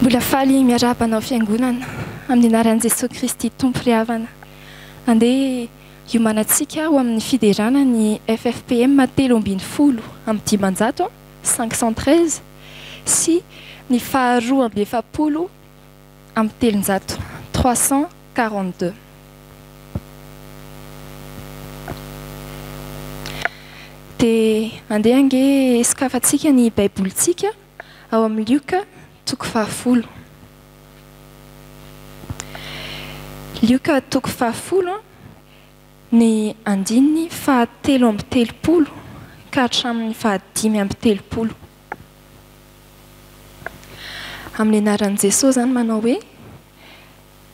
Mbola faly miarabanao fiangonana amin'ny anaran'i Jesosy Kristy Tompo ry havana. Andeha hiomanantsika ho amin'ny fiderana ny FFPM 310 amin'ny dimanjato 513 sy ny faharoa amby efapolo amin'ny telonjato 342. Dia andeha ange sokafantsika ny baibolitsika ao amin'ny Lioka toko fahafolo. Lioka toko fahafolo ny andininy fahatelo amby telopolo ka hatramin'ny fahadimy amby telopolo. Amin'ny anaran'i Jesosy zany manao hoe: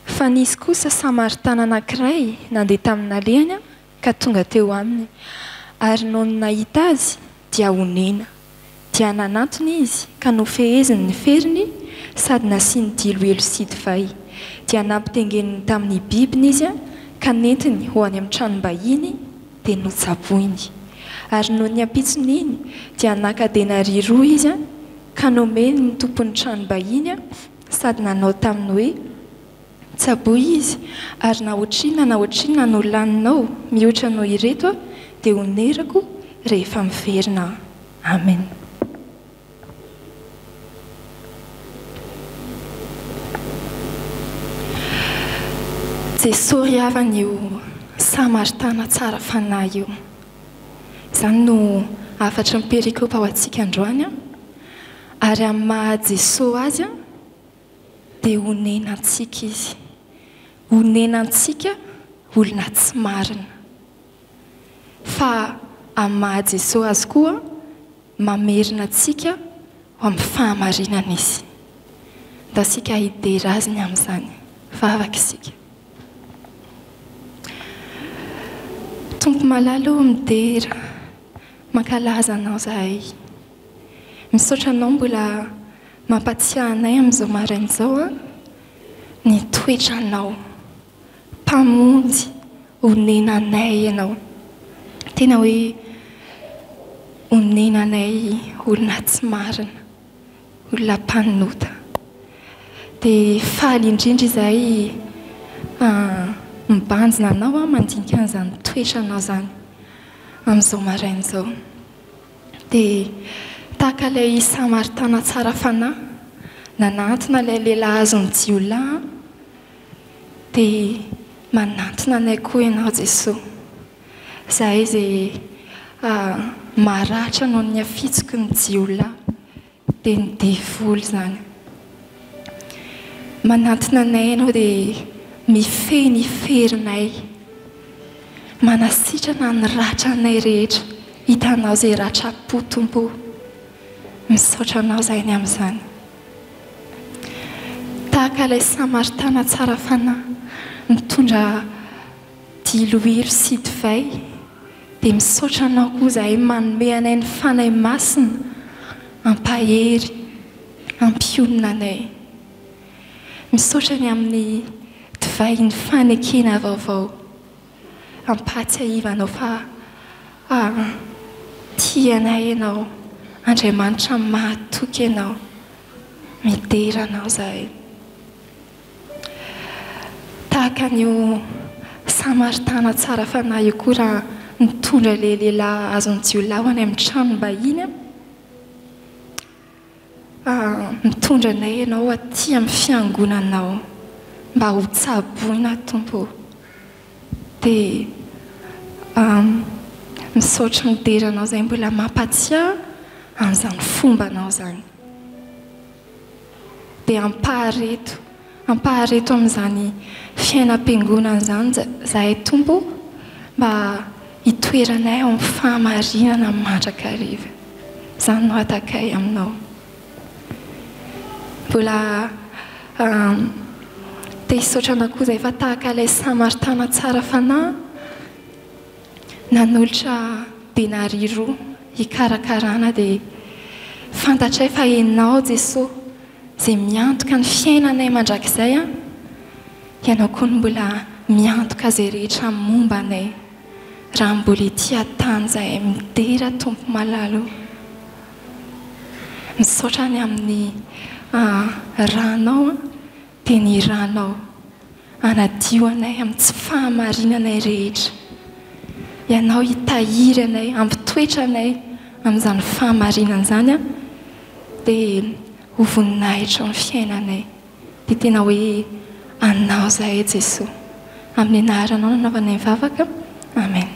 fa nisy kosa Samaritana anankiray nandeha tamin'alehany ka tonga teo aminy, ary noho nahita azy dia honena, dia nanantony izy ka nofeheziny ny feriny sady nasiany diloelo sy divay, dia nampitengeniny tamin'ny bibiny izy ka nentiny ho any amin'ny tranom-bahiny dia notsaboiny. Ary noho ny ampitsony iny dia naka-denari roa izy ka nomeny ny tompon'ny tranom-bahiny sady nanao taminy hoe: tsaboy izy, ary na ohatrinona no laninao mihoatra noho ireto dia honerako rehefa miverina. Amen. Jesosy ry havana io Samaritana tsara fanahy io. Izany no afatra ny perikopa ho antsika androany, ary amin'ny maha Jesosy azy dia honenantsika izy. Honenantsika olona tsy marina. Fa amin'ny maha Jesosy azy koa mamerina antsika ho amin'ny fahamarinana izy. Da sika hidera azy ny amin'izany. Vavaka isika. Tompo malalo midera, mankalaza anao zahay. Misaotra anao mbola mampatsiahy anay amin'izao marain'izao ny toetranao, mpamonjy, honenanay ianao. Tena hoe honenanay olona tsy marina, olona mpanota. Dia faly indrindra izahay mibanjina anao mandinika an'izany toetranao zany amin'izao marain'izao. Dia tahaka ilay Samaritana tsara fanahy nanantona ilay lehilahy azony jiolahy, dia manantona anay koa ianao Jesosy. Zahay izay maratra noho ny afitsiky ny jiolahy dia ny devoly zany. Manantona anay ianao dia mifehy ny ferinay, manasitrana ny ratra anay rehetra. Hitanao izay ratra po Tompo. Misaotra anao zahay ny amin'izany. Tahaka ilay Samaritana tsara fanahy mitondra diloilo sy divay, dia misaotra anao koa zahay manome anay ny fanahy masina, ampahery, ampionona anay. Misaotra ny amin'ny divay ny fanekena vaovao, ampatsiahiva anao fa tia anay ianao, Andriamanitra mahatoky ianao, midera anao zahay. Tahaka an'io Samaritana tsara fanahy io koa raha nitondra ilay lehilahy azony jiolahy any amin'ny tranom-bahiny, mitondra anay ianao aty amin'ny fiangonanao mba ho tsaboina Tompo. Dia misaotra midera anao izay mbola mampatsiahy amin'izany fombanao zany. Dia ampahareto amin'izany fiainam-piangonana izany zahay Tompo, mba hitoeranay ao amin'ny fahamarinana mandrakariva. Izany no atakay aminao. Mbola dia hisaotra anao koa izay fa tahaka ilay Samaritana tsara fanahy nanolotra denari roa hikarakarana, dia fantatray fa ianao Jesosy izay miantoka ny fiainanay mandrakizay, ianao koa no mbola miantoka izay rehetra momba anay. Raha mbola tia tany zahay midera Tompo malalo. Misaotra ny amin'ny rahanao dia ny ranao anadio anay amin'ny tsy fahamarinanay rehetra. Ianao hitahiry anay, ampitoetra anay amin'izany fahamarinana izany a, dia ho voninahitra amin'ny fiainanay. Dia tena hoe anao zahay Jesosy. Amin'ny anaranao nanaovanay mivavaka. Amen.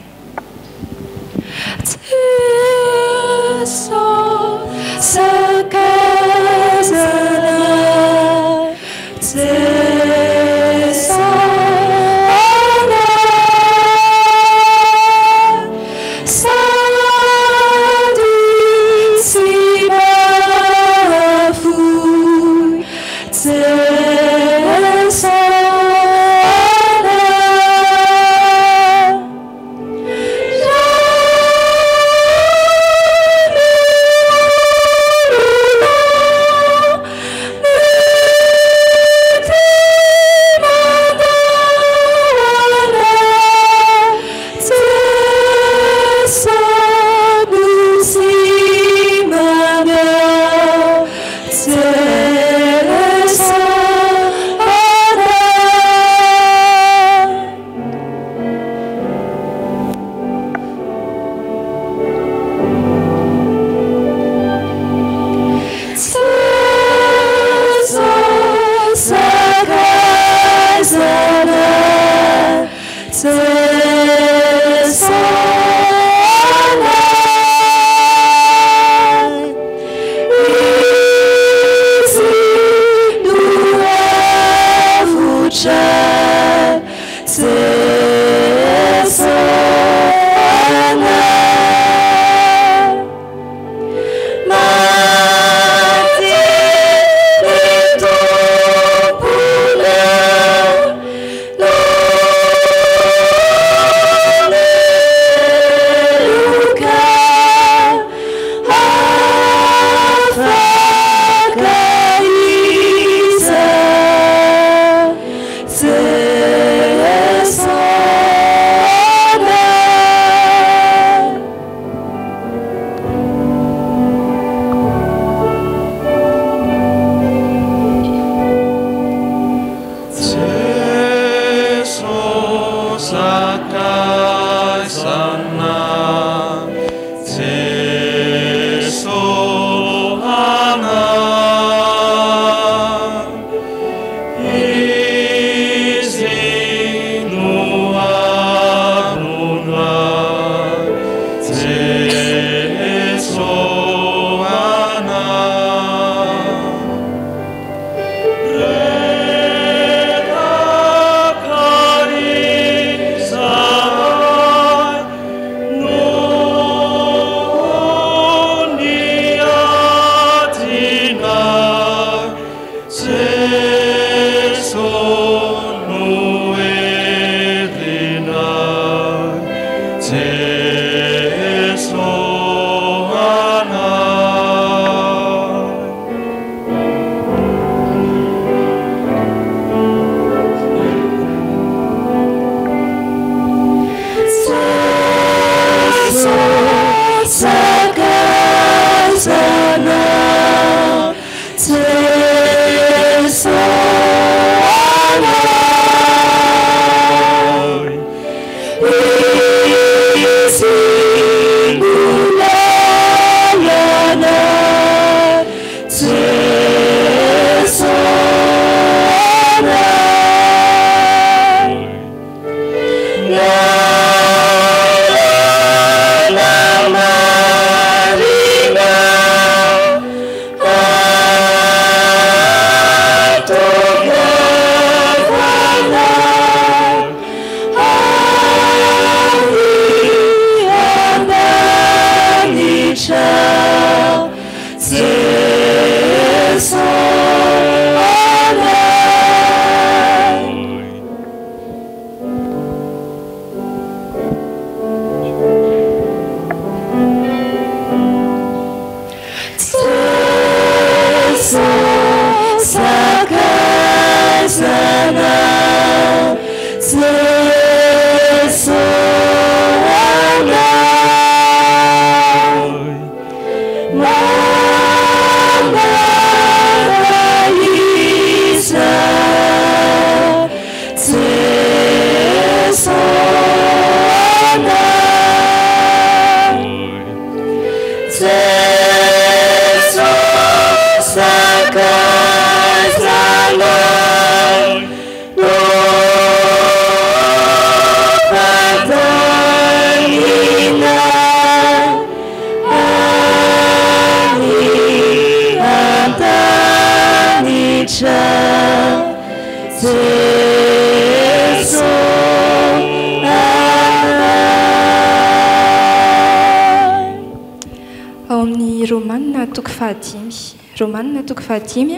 fahadimy. Romanina toko fahadimy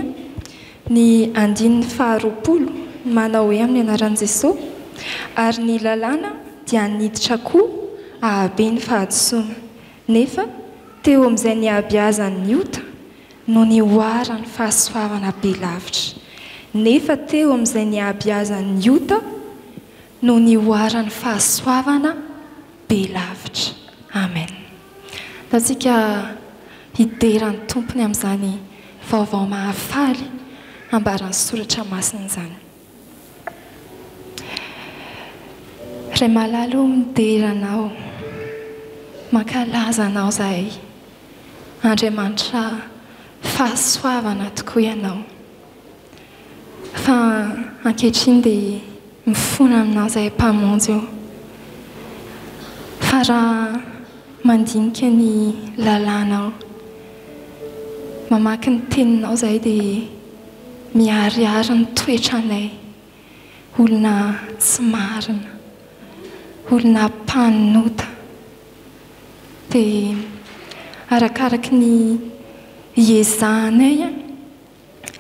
ny andininy faharoapolo manao hoe amin'ny anaran'i Jesosy ary ny lalàna dia niditra koa ahabe ny fahadisoana nefa teo amin'izay niabeazan'ny ota no nioarany fahasoavana be lavitra nefa teo amin'izay niabeazan'ny ota no nioarany fahasoavana be lavitra. Amen. Tatsika hideran'ny tompony amin'izany vaovao mahafaly ambaran'ny soratra masina izany. Ray malalo mideranao, mankalaza anao zahay, Andriamanitra fahasoavana tokoa ianao. Fa ankehitriny dia mifona aminao zahay mpamonjy eo. Fa raha mandinika ny lalànao, mamaky ny teninao zahay dia miariary ny toetranay, olona tsy marina, olona mpaninota. Dia arakaraky ny hiezahanay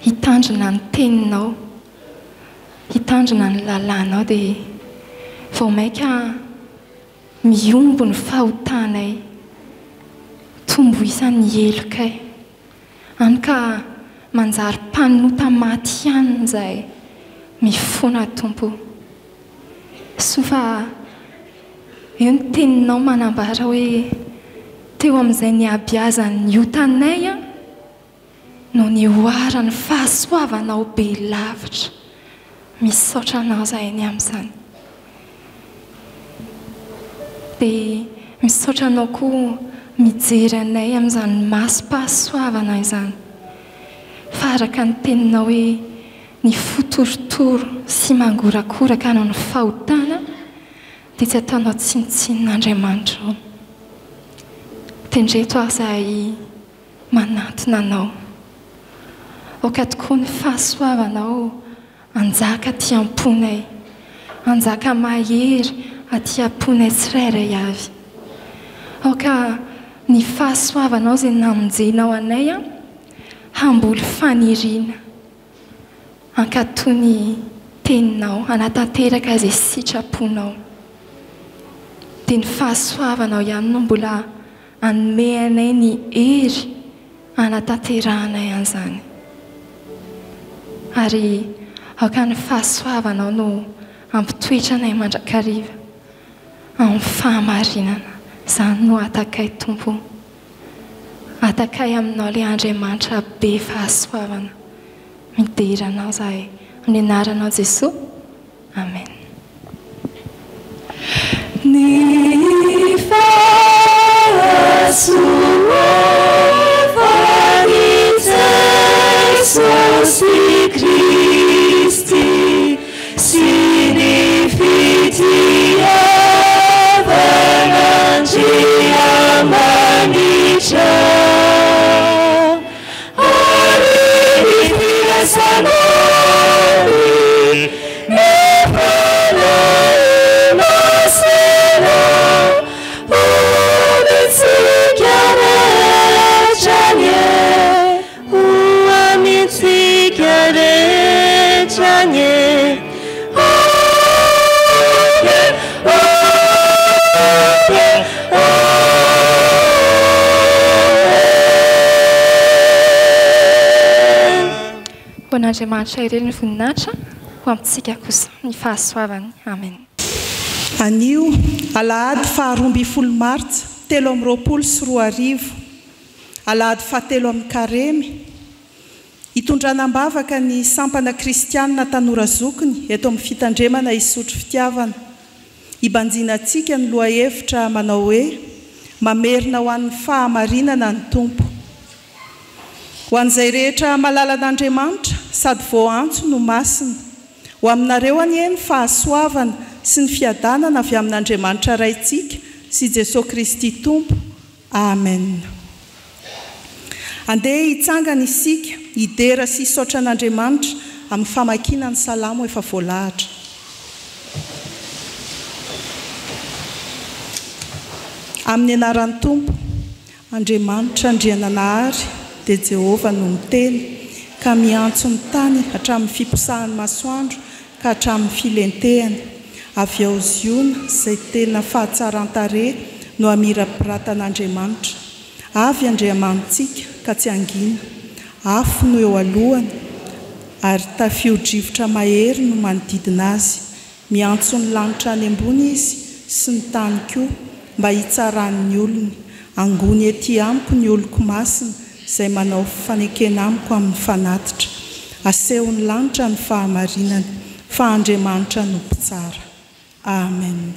hitandrina ny teninao, hitandrina ny lalànao dia vao maika miombo ny fahotanay, tombo isan'ny helokay. Any ka manjary mpaninota maty ihany zahay, mifona Tompo. Sofa eo ny teninao manambara hoe teo amin'izay niabeazan'ny otanay no nioarany fahasoavanao be lavitra. Misaotra anao zahay ny amin'izany. Dia misaotra anao koa mijery anay amin'izany masom-pahasoavana izany. Fa araka ny teninao hoe ny fotorotoro sy mangorakoraka no ny fahotana dia tsy ataonao tsinotsinin'Andriamanitra. Tendreto aho zahay manantona anao. Aoka tokoa ny fahasoavanao anjaka aty am-ponay, anjaka mahery aty am-ponay tsirairay avy. Aoka ny fahasoavanao izay namonjenao anay hamboly faniriana ankatony teninao, hanatanteraka izay sitraponao. Dia ny fahasoavanao ihany no mbola hanome anay ny hery hanatanteranay an'izany. Ary aoka ny fahasoavanao no ampitoetra anay mandrakariva amin'ny fahamarinana. Izany no atakay Tompo. Atakay aminao ilay Andriamanitra be fahasoavana. Midera anao zahay amin'ny anaranao Jesosy. Amen. Ny fahasoavany Jesosy Kristy sy ny fitiavan'Andriamanitra ary ny firasanany nefanahy masina omitsika rehetrany omitsika rehetrany ho an'Andriamanitra ireny ny voninahitra, ho amintsika kosa ny fahasoavany. Amen. Anio alahady faharoa folo martsa 2024, alahady fahatelo amin'ny Karemy, hitondranam-bavaka ny sampana kristianina Tanora Zokiny eto amin'ny fitandremana isotro fitiavana. Ibanjina antsika ny lohahevitra manao hoe mamerina ho an'ny fahamarinana ny Tompo. Ho an'izay rehetra malala an'Andriamanitra sady voantso no masina, ho aminareo anie ny fahasoavana sy ny fiadanana avy amin'Andriamanitra raitsika sy Jesosy Kristy Tompo. Amen. Andeha hitsangana isika hidera sy hisaotra an'Andriamanitra amin'ny famakiana ny salamo efa voalahatra. Amin'ny anaran'ny Tompo, Andriamanitra andriananahary dia Jehova no miteny ka miantso ny tany hatramin'ny fiposahany masoandro ka hatramin'ny filentehany. Avy ao ziona izay tena fahatsaran-tare no amirapiratan'Andriamanitra. Avy Andriamanitsika ka tsy angina, afo no eo alohany ary tafio-drivotra mahery no manodidina azy. Miantso ny lanitra any ambony izy sy ny tany koa mba hitsarany olony. Angony ety amiko ny oloko masina izay manao fanekena amiko amin'ny fanatitra. Asehony lanitra ny fahamarinany fa Andriamanitra no mpitsara. Amen.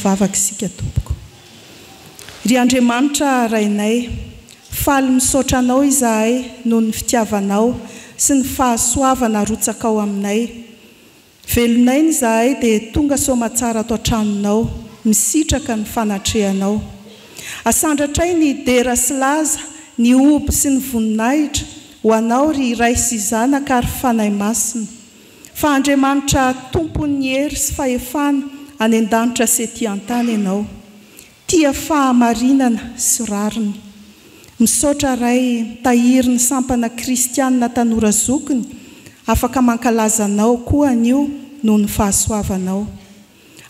Vavaka isika tompoko. Ry Andriamanitra rainay, faly misaotra anao izahay noho ny fitiavanao sy ny fahasoavana rotsaka ao aminay. Velonay izahay dia tonga soamatsara ato an-tranonao, misitraka ny fanatrehanao. Asandratray ny dera sy laza, ny oby sy ny voninahitra ho anao ry ray sy zanaka ary fanahy masina. Fa Andriamanitra tompon'ny hery sy fahefana any an-danitra sy ety an-tany ianao. Tia fahamarinana sy rariny. Misaotra ray tahiry ny sampana kristianina Tanora Zokiny afaka mankalazanao koa anio noho ny fahasoavanao.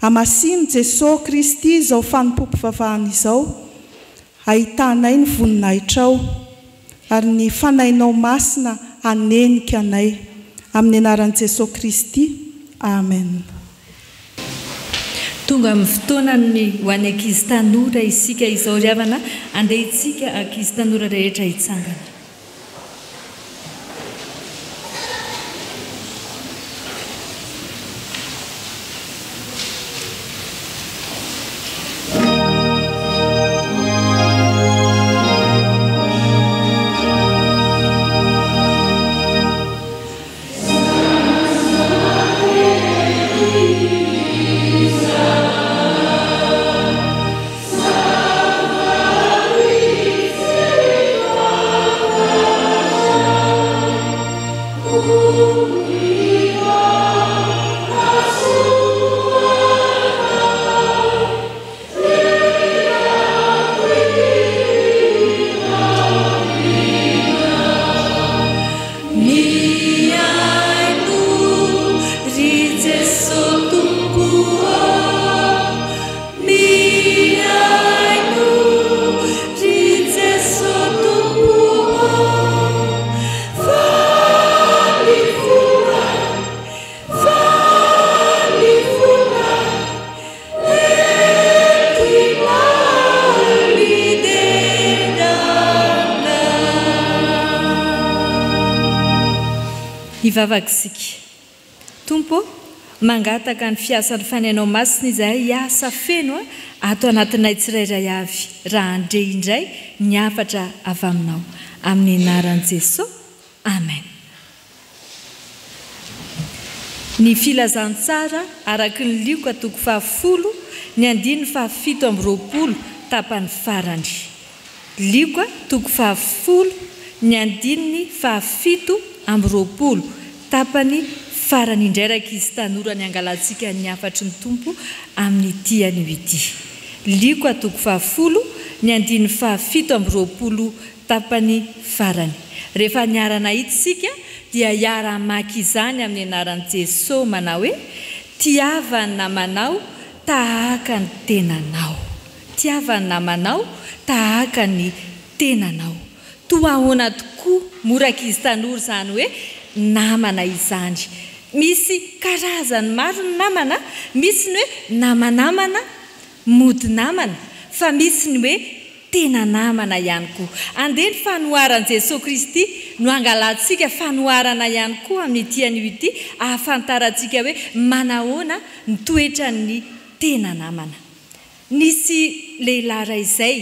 Amasiny Jesosy Kristy izao fanompompivavahana izao, ahitanay ny voninahitrao ary ny fanainao masina anenika anay. Amin'ny anaran'i Jesosy Kristy, amen. Tonga amin'ny fotoanany ho an'ny ankizy tanora isika izao ry havana, andeha itsika ankizy tanora rehetra hitsangana. Ivavakisika. Tompo, mangataka ny fiasan'ny fanainao masina izahay hiasa feno ato anatinay tsirairay avy, raha andre indray ny afatra avy aminao. Amin'ny anaran'i Jesosy, amen. Ny filazantsara araky ny lioka toko 10, ny andiny 720 tapany farany. Lioka toko 10, ny andiny 720 tapany farany indray ankizy tanora ny angalantsika ny afatry ny tompo amin'ny tiany ity. Lioka toko 10, ny andiny 720 tapany farany. Rehefa niarana itsika dia hiara maki izany amin'ny anaran'i Jesosy manao hoe tiavany namanao tahaka ny tenanao. Tiavany namanao tahaka ny tenanao. Toa ahoana tokoa mora ankizy tanora izany hoe namana izany. Misy karazany maro ny namana, misy ny hoe namanamana, mody namana, fa misy ny hoe tena namana ihany koa. Andeha ny fanoharan'i Jesosy Kristy no angalantsika fanoharana ihany koa amin'ny tiany ity, ahafantarantsika hoe manahoana ny toetra ny tena namana. Nisy lehilahy iray izay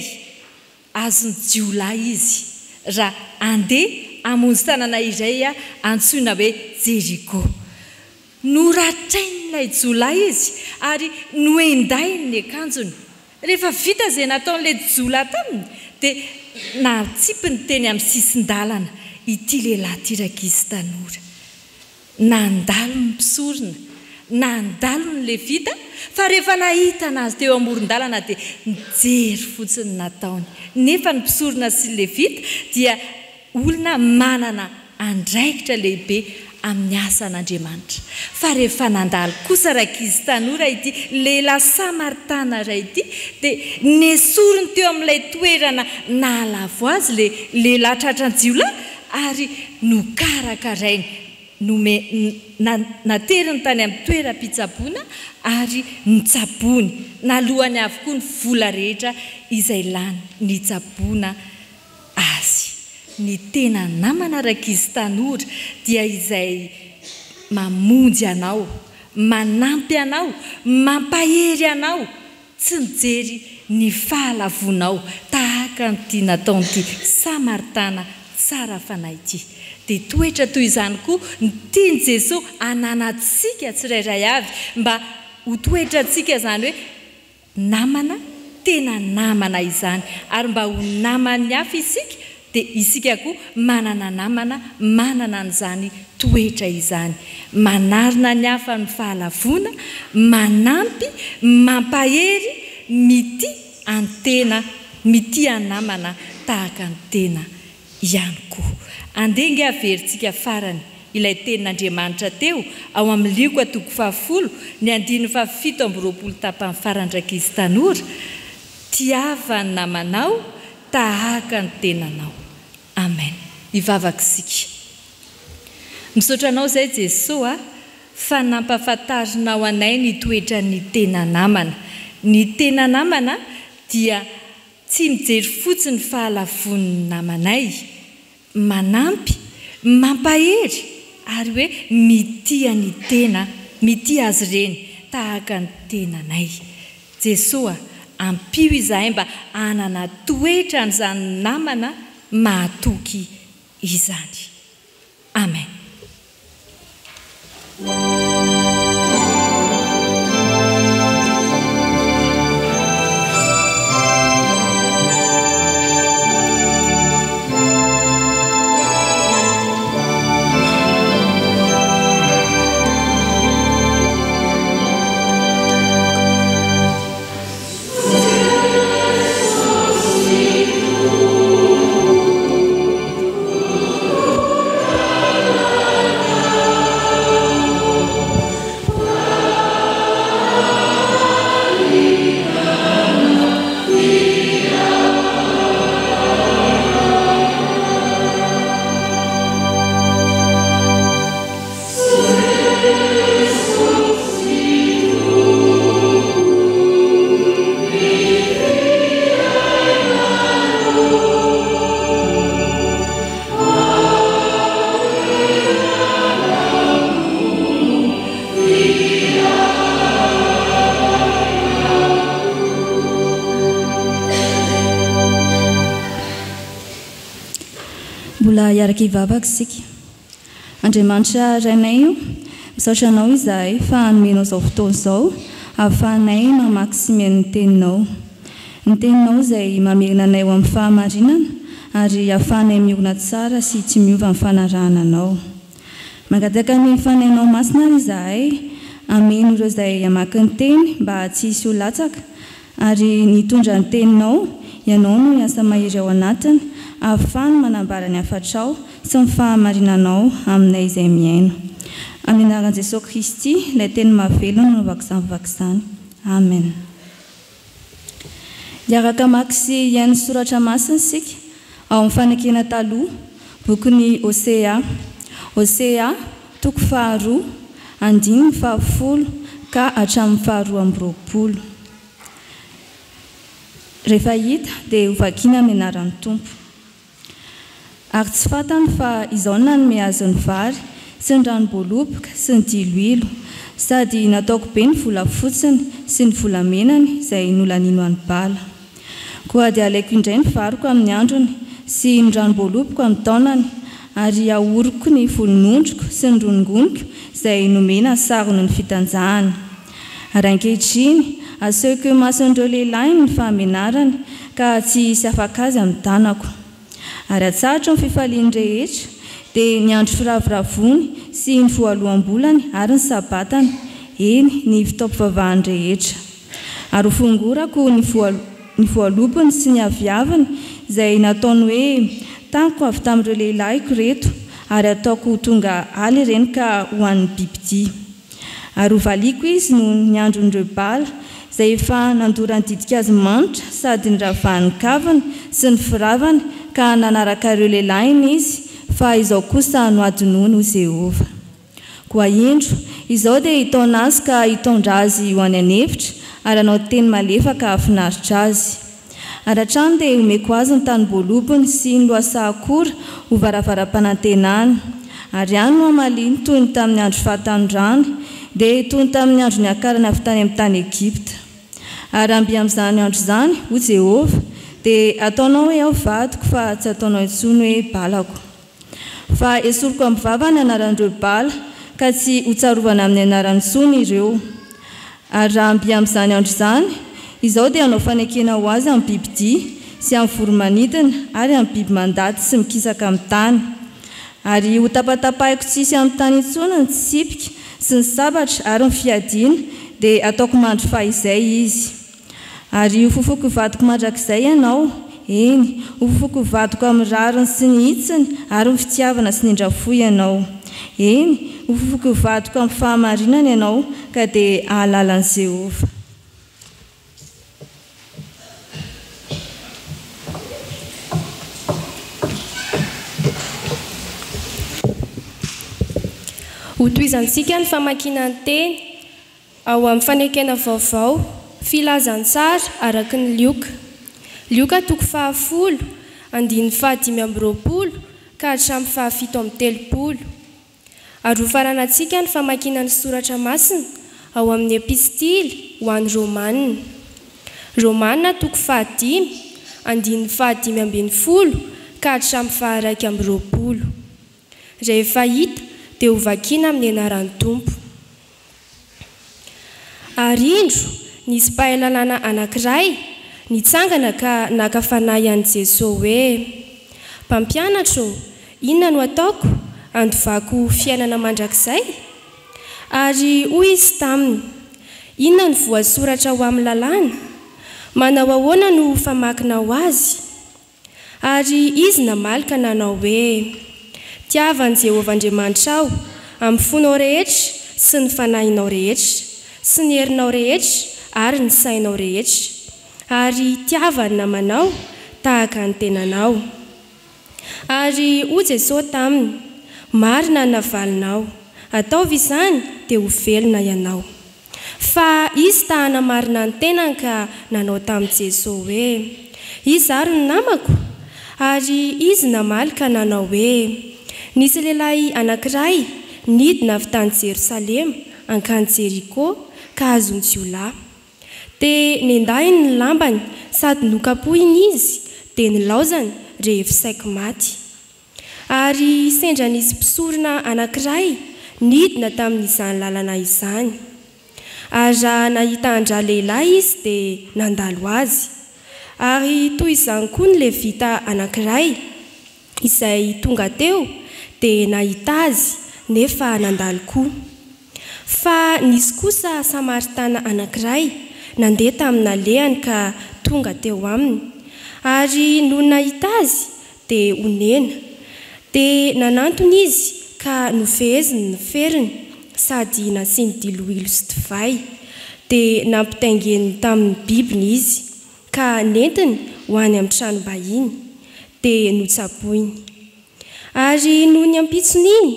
azony jiolahy izy raha andeha amonjy tanana iray antsoina hoe Jeriko. Noratrain'ilay jiolahy izy ary noendainy ny akanjony. Rehefa vita izay nataon'ilay jiolahy taminy dia natsipy ny teny amin'ny sisin-dalana ity lehilahy ity ankizy tanora. Nandalo ny mpisorona, nandalo ny levita, fa rehefa nahita anazy teo amoron-dalana dia nijery fotsiny nataony. Nefa ny mpisorona sy levita dia olona manana andraikitra lehibe amin'ny asan'Andriamanitra. Fa rehefa nandalo kosa ankizy tanora ity lehilahy Samaritana iray ity dia nesoriny teo amin'ilay toerana nahalavo azy le lehilahy tratran'ny jiolahy ary nokarakarainy, nateriny tany amin'ny toeram-pitsaboana ary nitsabony. Nalohany avokoa ny vola rehetra izay lany nitsaboana azy. Ny tena namana ankizy tanora dia izay mamonjy anao, manampy anao, mampahery anao, tsy mijery ny fahalavonao tahaka ny nataon'ity Samaritana tsara fanahy ity. Dia toetra toy izany koa ny tiany Jesosy ananantsika tsirairay avy mba ho toetrantsika izany hoe namana, tena namana izany, ary mba ho namany hafa isika dia isika koa manana namana, manana an'izany toetra izany. Manarina ny hafa ny fahalavona, manampy, mampahery, mity antena, mity anamana tahaka ny tena ihany koa. Andenga averintsika farany ilay tenin'Andriamanitra teo ao amin'ny liko atoko 10 ny 7 tapany farandraka izy tanora, tiavany namanao tahaka ny tenanao. Amen. Ivavaka isika. Misaotranao izay Jesosy fa nampafantarinao anay ny toetra ny tena namana. Ny tena namana dia tsy mijery fotsiny fahalavon'ny namanay, manampy, mampahery ary hoe mitia ny tena, mitia azy ireny tahaka ny tenanay. Jesosy ampio izahay mba anana toetra n'izany namana mahatoky izany. Amen. Mbola iaraka ivavaka isika. Andriamanitra rainay io, misaotra anao izahay fa anomenao izao fotoana izao ahafahanay mamaky sy miaino ny teninao. Ny teninao izay mamerina anay eo amin'ny fahamarinana ary ahafahanay miorina tsara sy tsy miova amin'ny fanarahana anao. Mangataka ny fanainao masina ary izahay ameno ireo izay hamaky ny teny mba tsy hisy ho latsaka ary nitondra ny teninao ianao no hiasa mahery ao anatiny ahafahany manambara ny hafatrao sy ny fahamarinanao aminay izay miaino. Amin'ny anaran'i Jesosy Kristy, ilay teny mahavelona no vakizany izany. Amen. Iaraka maky sy iaino soratra masina isika ao amin'ny fanekena taloha, bokin'ny Hosea. Hosea, toko 2, 10 ka hatramin'ny 12. Rehefa hita dia hovakiana amin'ny anaran'ny Tompo. Ary tsy fantany fa izao nanome azy ny vary sy ny ranom-boaloboka sy ny diloilo, sady nataoko be ny volafotsiny sy ny volamenany izay nolanino any bala. Koa dia alaiko indray ny variko amin'ny androny sy ny ranom-boaloboko amin'ny taonany, ary ahoriko ny volonondriko sy ny ronongoniko izay nomena sarony ny fitanjahana. Ary ankehitriny asehoko mason'ireo lehilahy ny fahamenarany ka tsy hisy afaka azy amin'ny tanako. Ary atsaratra ny fifaliany rehetra dia ny andro firaviravony sy ny voalohambolany ary ny sabatany, eny ny fitaom-pivavahany rehetra. Ary hofongorako ny voalobony sy ny aviavany izay nataony hoe tanko avy tamin'ireo lehilahiko reto, ary ataoko tonga aly ireny ka ho an'ny bibidia. Ary hovaliko izy no ny andron'ireo bala izay efa nandorany didika azy manitra sady ny ravahan'ny kavany sy ny firavany ka nanaraka ireo lehilahiny izy, fa izao kosa no adinoany ho Jehova. Koa indro, izao dia hitaona azy ka hitondra azy ho any an'hevitra ary anao teny malefaka afinaritra azy. Ary hatrany dia omeko azy ny tanim-boalobony sy ny loasahakora ho varavara-panantenany. Ary any no hamaliny toy ny tamin'ny andro fahatanorany, dia toy ny tamin'ny andro ny akarany avy tany amin'ny tany Egipta. Ary amby amin'izany andro izany ho Jehova, dia ataonao hoe aho vadiko fa tsy ataonao intsony hoe balako. Fa esoriko amin'ny vava ny anaran'ireo bala ka tsy ho tsarovana amin'ny anaran'ny tsony ireo. Ary raha amby amin'izany andro izany, izao dia anao fanekena ho azy amin'ny bibidia sy amin'ny voromanidina ary amin'ny biby mandady sy mikisaka amin'ny tany. Ary ho tapatapahiko tsisy amin'ny tany intsony ny tsipika sy ny sabatra ary ny fiadiana, dia ataoko mandry fahizay izy. Ary ho fofoko vadiko mandrakizay ianao, eny, ho fofoko vadiko amin'ny rariny sy ny hitsiny ary ny fitiavana sy ny indrafo ianao. eny hovokovatoka amin'ny fahamarinana ianao ka dia ahalalan'i Jehova. Hotoizantsika ny famakiana ny teny ao amin'ny fanekena vaovao filazantsara araky ny Lioka. Lioka 10 andiny 520 ka hatramin'ny 730. Ary hofaranantsika ny famakiana ny soratra masina ao amin'ny epistily ho an'ny Romanina. Romanina 5 andiny 520 ka hatramin'ny 120. Rehefa hita dia hovakiana amin'ny anaran'ny Tompo. Arindro nisy mpahalalana anankiray nitsangana ka naka fanahy an'i Jesosy hoe: mpampianatra, inona no ataoko andovako fiainana mandrakizay? Ary hoy izy taminy: inona ny voasoratra ho amin'ny lalàna? Manao ahoana no famakina ho azy? Ary izy namalika nanao hoe: tiavan'i Jehovah Andriamanitrao amin'ny fonao rehetra sy ny fanahinao rehetra, sy ny herinao rehetra ary ny sainao rehetra, ary tiavany namanao tahaka ny tenanao. Ary hoy Jesosy taminy: marina ny navalinao, ataovy izany dia ho velona ianao. Fa izy tahana marina ny tenany ka nanao tamin'i Jesosy hoe: izy ary ny namako. Ary izy namalika nanao hoe: nisy lehilahy anankiray nidina avy tany Jerosalema hankany Jeriko ka azony jiolahy. Dia nendahiny ny lambany sady nokapohiny izy dia nilaozany rehefa saika maty. Ary sendra nisy mpisorona anankiray nidina tamin'izany lalana izany. Ary raha nahita andra lehilahy izy dia nandalo azy. Ary toy izany koa ny levita anankiray izay tonga teo dia nahita azy nefa nandalo koa. Fa nisy kosa Samaritana anankiray nandeha tamina lehany ka tonga teo aminy. Ary no nahita azy dia onena. Dia nanantony izy ka nofeheziny ny feriny sady nasiany diloilo sy divay. Dia nampitaingeny tamin'ny bibiny izy ka nentiny ho any amin'ny tranom-bahiny dia notsaboiny. Ary no ny ampitsony iny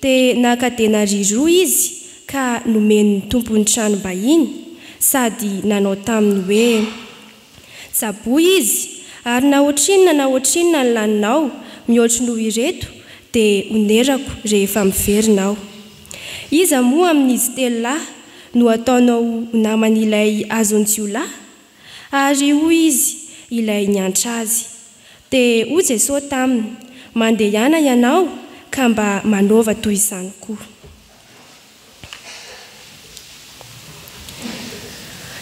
dia naka-denari roa izy ka nomeny ny tompon'ny tranom-bahiny sady nanao taminy hoe: tsaboy izy, ary na ohatrinona ny laninao mihoatra noho ireto dia onerako rehefa miverinao. Iza moa amin'izy telo lahy no ataonao naman'ilay azony jiolahy? Ary hoy izy ilay niantra azy. Dia hoy Jesosy taminy: mandehana ianao ka mba manova toy izany koa.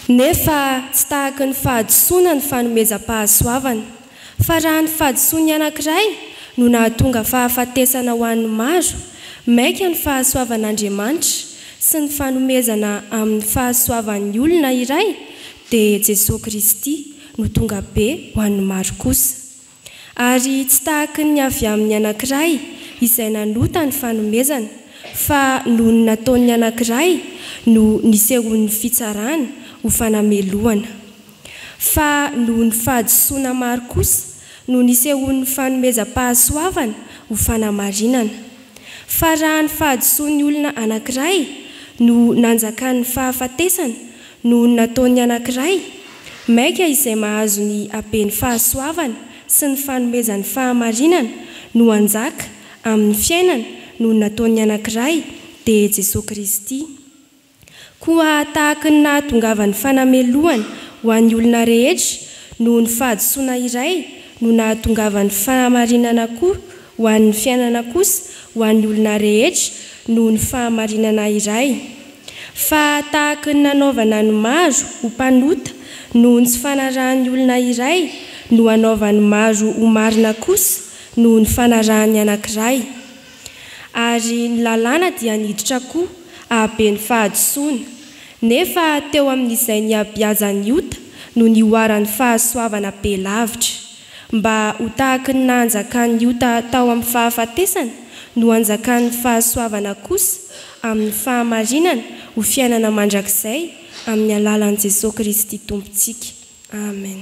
Nefa tsy tahaka ny fahadisoana ny fanomezam-pahasoavana, fa raha ny fahadisoany anankiray no nahatonga fahafatesana ho an'ny maro, maika ny fahasoavan'Andriamanitra sy ny fanomezana amin'ny fahasoavan'ny olona iray dia Jesosy Kristy no tonga be ho an'ny maro kosa. Ary tsy tahaka ny avy amin'ny anankiray izay nanota ny fanomezana, fa noho ny nataon'ny anankiray no nisehon'ny fitsarana ho fanameloana. Fa noho ny fahadisoana maro kosa no nisehon'ny fanomezam-pahasoavana ho fanamarinana. Fa raha ny fahadisoan'ny olona anankiray no nanjakan'ny fahafatesana noho ny nataon'ny anankiray, maika izay mahazo ny aben'ny fahasoavana sy ny fanomezan'ny fahamarinana no anjaka amin'ny fiainana noho ny nataon'ny anankiray dia Jesosy Kristy. Koa tahaka ny nahatongavany fanameloana ho an'ny olona rehetra noho ny fahadisoana iray no nahatongavany fahamarinana koa ho an'ny fiainana kosa ho an'ny olona rehetra noho ny fahamarinana iray. Fa tahaka ny nanaovana ny maro ho mpanota noho ny tsy fanarahan'ny olona iray no hanaovany maro ho marina kosa noho ny fanarahan'ny anankiray. Ary ny lalàna dia niditra koa ahaben'ny fahadisoana, nefa teo amin'izay niabiazan'ny ota no nioaran'ny fahasoavana be lavitra, mba ho tahaka ny nanjakan'ny ota tao amin'ny fahafatesana no anjakan'ny fahasoavana kosa amin'ny fahamarinana ho fiainana mandrakizay amin'ny alalan'i Jesosy Kristy tompontsika. Amen.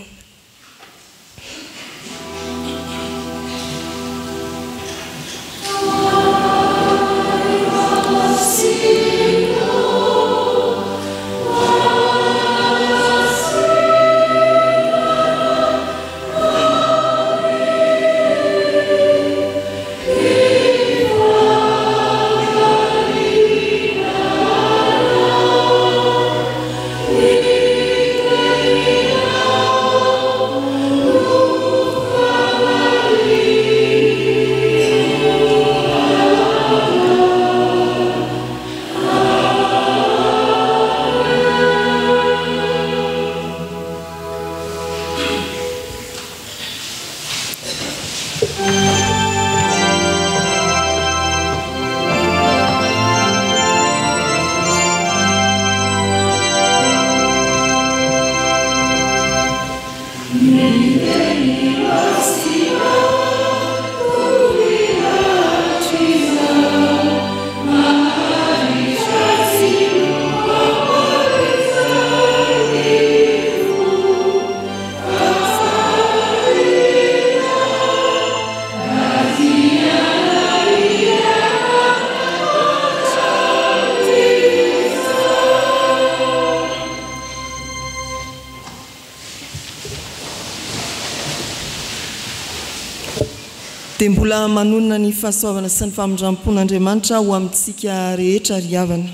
Dia mbola manonona ny fahasoavana sy ny famindrampon'Andriamanitra ho amintsika rehetra ry havana.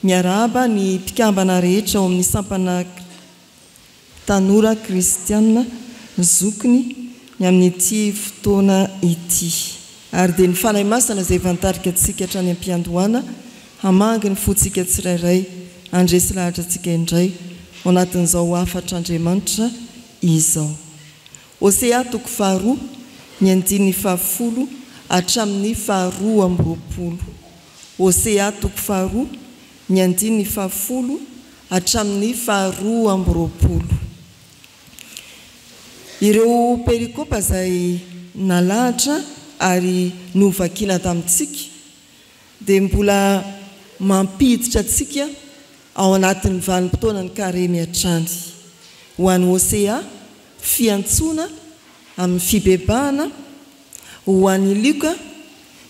Miarahaba ny mpikambana rehetra ao amin'ny sampana tanora kristianina zokiny ny amin'ity fotoana ity. Ary dia ny fanahy masina izay vantarika antsika hatrany am-piandohana hamangy ny fotsika tsirairay andresy lahatra antsika indray ao anatin'izao afatr'Andriamanitra izao. Hosea 2 ny 10 hatramin'ny 12. Hosea 2 ny 10 hatramin'ny 12. Ireo perikopa izay nalahatra ary novakiana tamintsika dia mbola mampiditra antsika ao anatin'ny vanim-potoanany karemy hatrany. Ho an'ny Hosea fiantsoana amin'ny fibebahana, ho an'ny Luka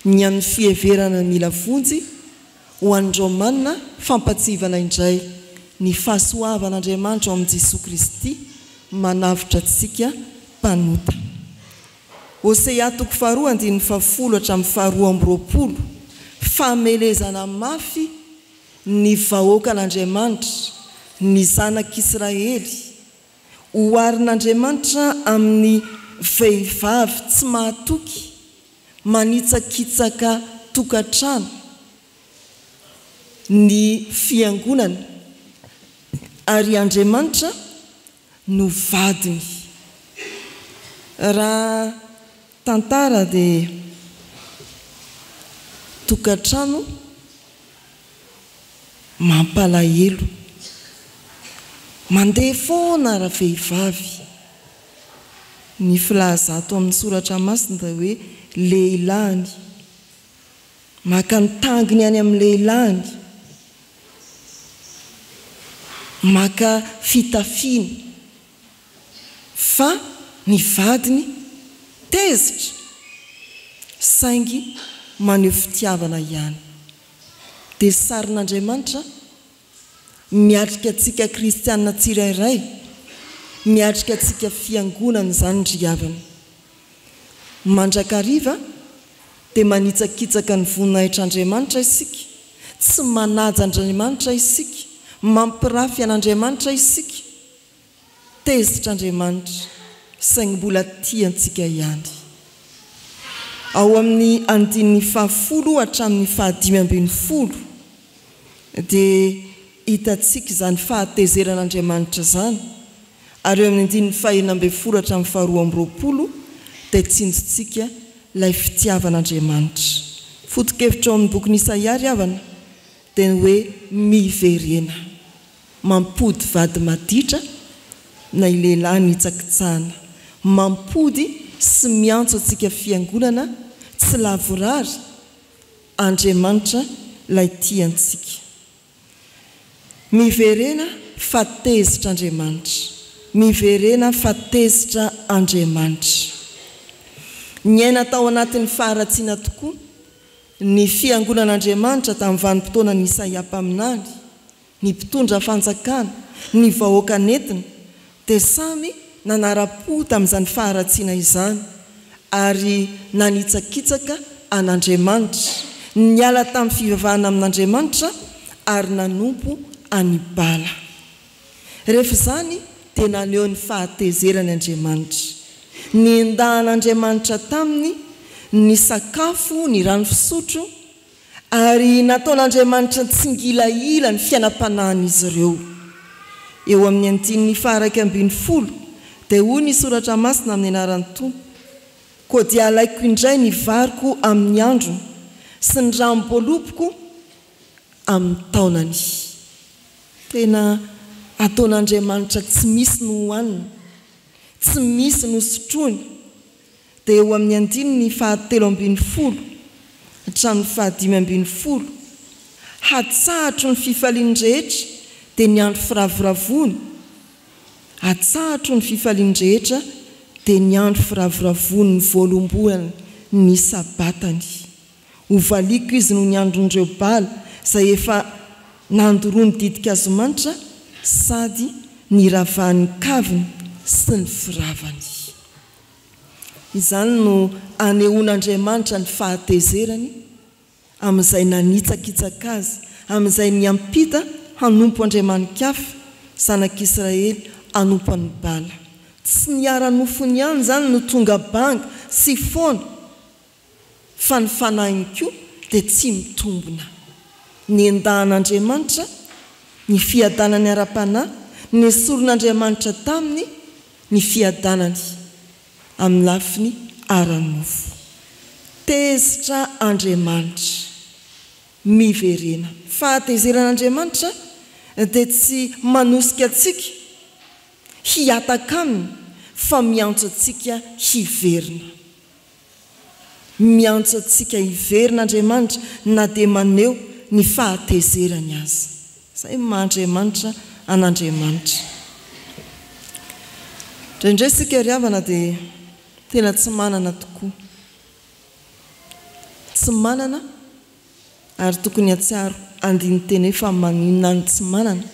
ny amin'ny fieverana mila vonjy, ho an'ny Romanina fampatsivana indray ny fahasoavan'Andriamanitra ao amin'i Jesosy Kristy manavitra antsika mpanota. Hosea 2 hatramin'ny 12. Famelezana mafy ny vahoakan'Andriamanitra, ny zanak'Israely, hoarin'Andriamanitra amin'ny vehivavy tsy mahatoky, manitsakitsaka tokantrano, ny fiangonana, ary Andriamanitra no vadiny. Raha tantara dia tokantrano mampalahelo, mandeha foana raha vehivavy. Ny filaza ato amin'ny soratra masina dia hoe lehilany, maka ny tanginy any amin'ny lehilany, maka fitafiana, fa ny vadiny tezitra saingy maneho fitiavana ihany. Dia sarin'Andriamanitra miatrika antsika kristianina tsirairay, miatrika antsika fiangonana izany ry havana. Mandrakariva dia manitsakitsaka ny voninahitran'Andriamanitra isika, tsy manaja Andriamanitra isika, mampirafy an'Andriamanitra isika, tezitr'Andriamanitra saingy mbola tiantsika ihany. Ao amin'ny 10 hatramin'ny 15 dia hitantsika izany fahatezeran'Andriamanitra izany. Ary eo amin'ny 14 hatramin'ny 12 dia tsinjotsika ilay fitiavan'Andriamanitra. Foto-kevitra ao amin'ny bokin'ny Isaia ry havana dia hoe miverena, mampody vady maditra na lehilahy nitsakitsahana, mampody sy miantso antsika fiangonana tsy lavorary Andriamanitra ilay tiantsika. Miverena fa tezitra Andriamanitra. Miverena fa tezitra Andriamanitra. Ny aina tao anatin'ny faharatsiana tokoa ny fiangonan'Andriamanitra tamin'ny vanim-potoana ny Isaia mpaminany, ny mpitondra fanjakana, ny vahoaka nentina dia samy nanara-po tamin'izany faharatsiana izany ary nanitsakitsaka an'Andriamanitra, niala tamin'ny fivavahana amin'Andriamanitra ary nanompo anibala. Rehefa izany dia naneho ny fahatezerany Andriamanitra. Ny endahan'Andriamanitra taminy ny sakafo, ny rano fisotro ary nataon'Andriamanitra tsingilaila ny fiainam-panahin'izy ireo. Eo amin'ny andininy 120 dia hoy ny soratra masina amin'ny anaran'ny Tompo: koa dia alaiko indray ny variko amin'ny andro sy ny rambolompoko amin'ny taonany. Tena ataon'Andriamanitra tsy misy no hohanina, tsy misy no sotroiny. Dia eo amin'ny andininy 17 hatramin'ny 15 hatsahatro ny fifaliany rehetra dia ny andro firavoravony. Hatsahatro ny fifaliany rehetra dia ny andro firavoravony ny voalomboany ny sabatany. Hovaliko izy no ny andron'ireo bala izay efa nandoroany didika azomanitra sady ny ravahan'ny kaviny sy ny firavany. Izany no anehoan'Andriamanitra ny fahatezerany amin'izay nanitsakitsaka azy, amin'izay niampita hanompo Andriamanin-kafa zanak'Israely hanompo any bala. Tsy niara-nofony ihany izany no tonga banga sy foana, fa ny fanahiny koa dia tsy mitombona. Ny endahan'Andriamanitra, ny fiadanany ara-panahy, ny soron'Andriamanitra taminy, ny fiadanany amin'ny lafiny ara-nofo. Tezitra Andriamanitra, miverena. Fahatezeran'Andriamanitra dia tsy manosika atsika hiataka aminy, fa miantso atsika hiverina. Miantso atsika hiverina Andriamanitra na dia maneho ny fahatezerany azy. Izay maha-Andriamanitra an'Andriamanitra. Indraindray sika riavana dia tena tsy manana tokoa. Tsy manana ary tokony atsiaro andiny teny fa maninona ny tsy manana.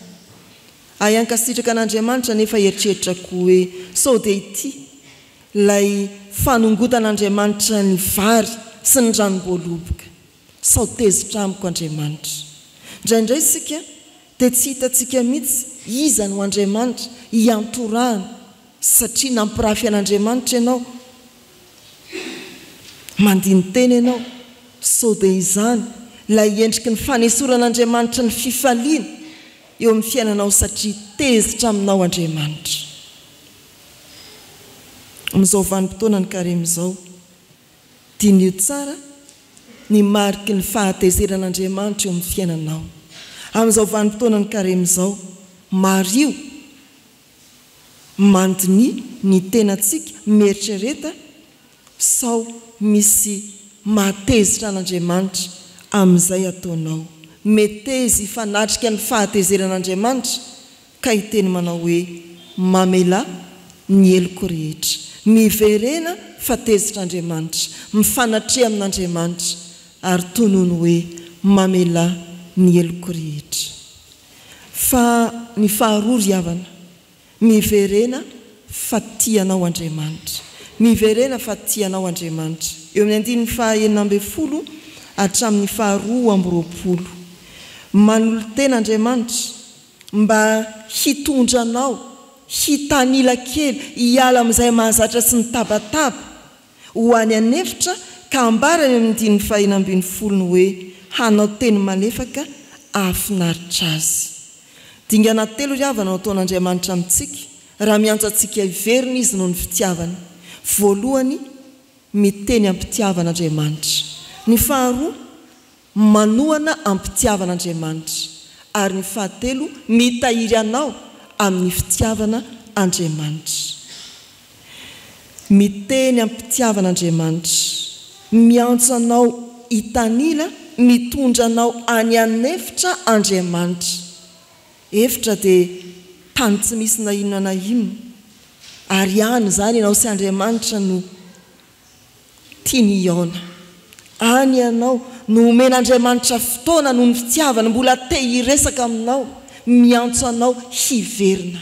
Ahankasitraka an'Andriamanitra nefa eritreritrako hoe sao dia ity ilay fanongotan'Andriamanitra ny vary sy ny ranom-boaloboka. Sao tezitra amiko Andriamanitra. Indraindray sika dia tsy hitantsika mihitsy iza no Andriamanitra hiantorahana satria nampirafy an'Andriamanitra ianao. Mandiny teny ianao, sao dia izany ilay endriky ny fanesoran'Andriamanitra ny fifaliana eo amin'ny fiainanao satria tezitra aminao Andriamanitra. Amin'izao vanim-potoana ny karem'izao, dinio tsara ny mariky ny fahatezeran'Andriamanitra eo amin'ny fiainanao. Amin'izao vanim-potoana ny karem'izao, mario mandiny ny tenantsika mieritrereta sao misy mahatezitra an'Andriamanitra amin'izay ataonao. Meteza fanatrika ny fahatezeran'Andriamanitra ka hiteny manao hoe mamela ny eloko rehetra. Miverena fa tezitra Andriamanitra, mifanatrea amin'Andriamanitra ary tonono hoe mamela ny eloko rehetra. Fa ny faharoa riavana, miverena fa tianao Andriamanitra. Miverena fa tianao Andriamanitra. Eo amin'ny andininy 19 hatramin'ny 20. Manolo tena Andriamanitra mba hitondranao, hitanila kely, hiala amin'izay mahazatra sy ny tabataba ho any anefitra ka ambarany amin'ny andininy 21 hoe hanao teny malefaka afinaritra azy. Dingana telo riavana no ataon'Andriamanitra amintsika raha miantso antsika hiverina izy noho ny fitiavana. Voalohany, miteny ampitiavan'Andriamanitra. Ny faharoa, manohana ampitiavan'Andriamanitra. Ary ny fahatelo, mitahiry anao amin'ny fitiavana Andriamanitra. Miteny ampitiavan'Andriamanitra, miantso anao hitanila, mitondra anao any an'efitra Andriamanitra. Efitra dia tany tsy misy na inona na inona, ary any zany ianao sy Andriamanitra no tiany iona. Any ianao no omen'Andriamanitra fotoana no ny fitiavana, mbola te hiresaka aminao, miantso anao hiverina.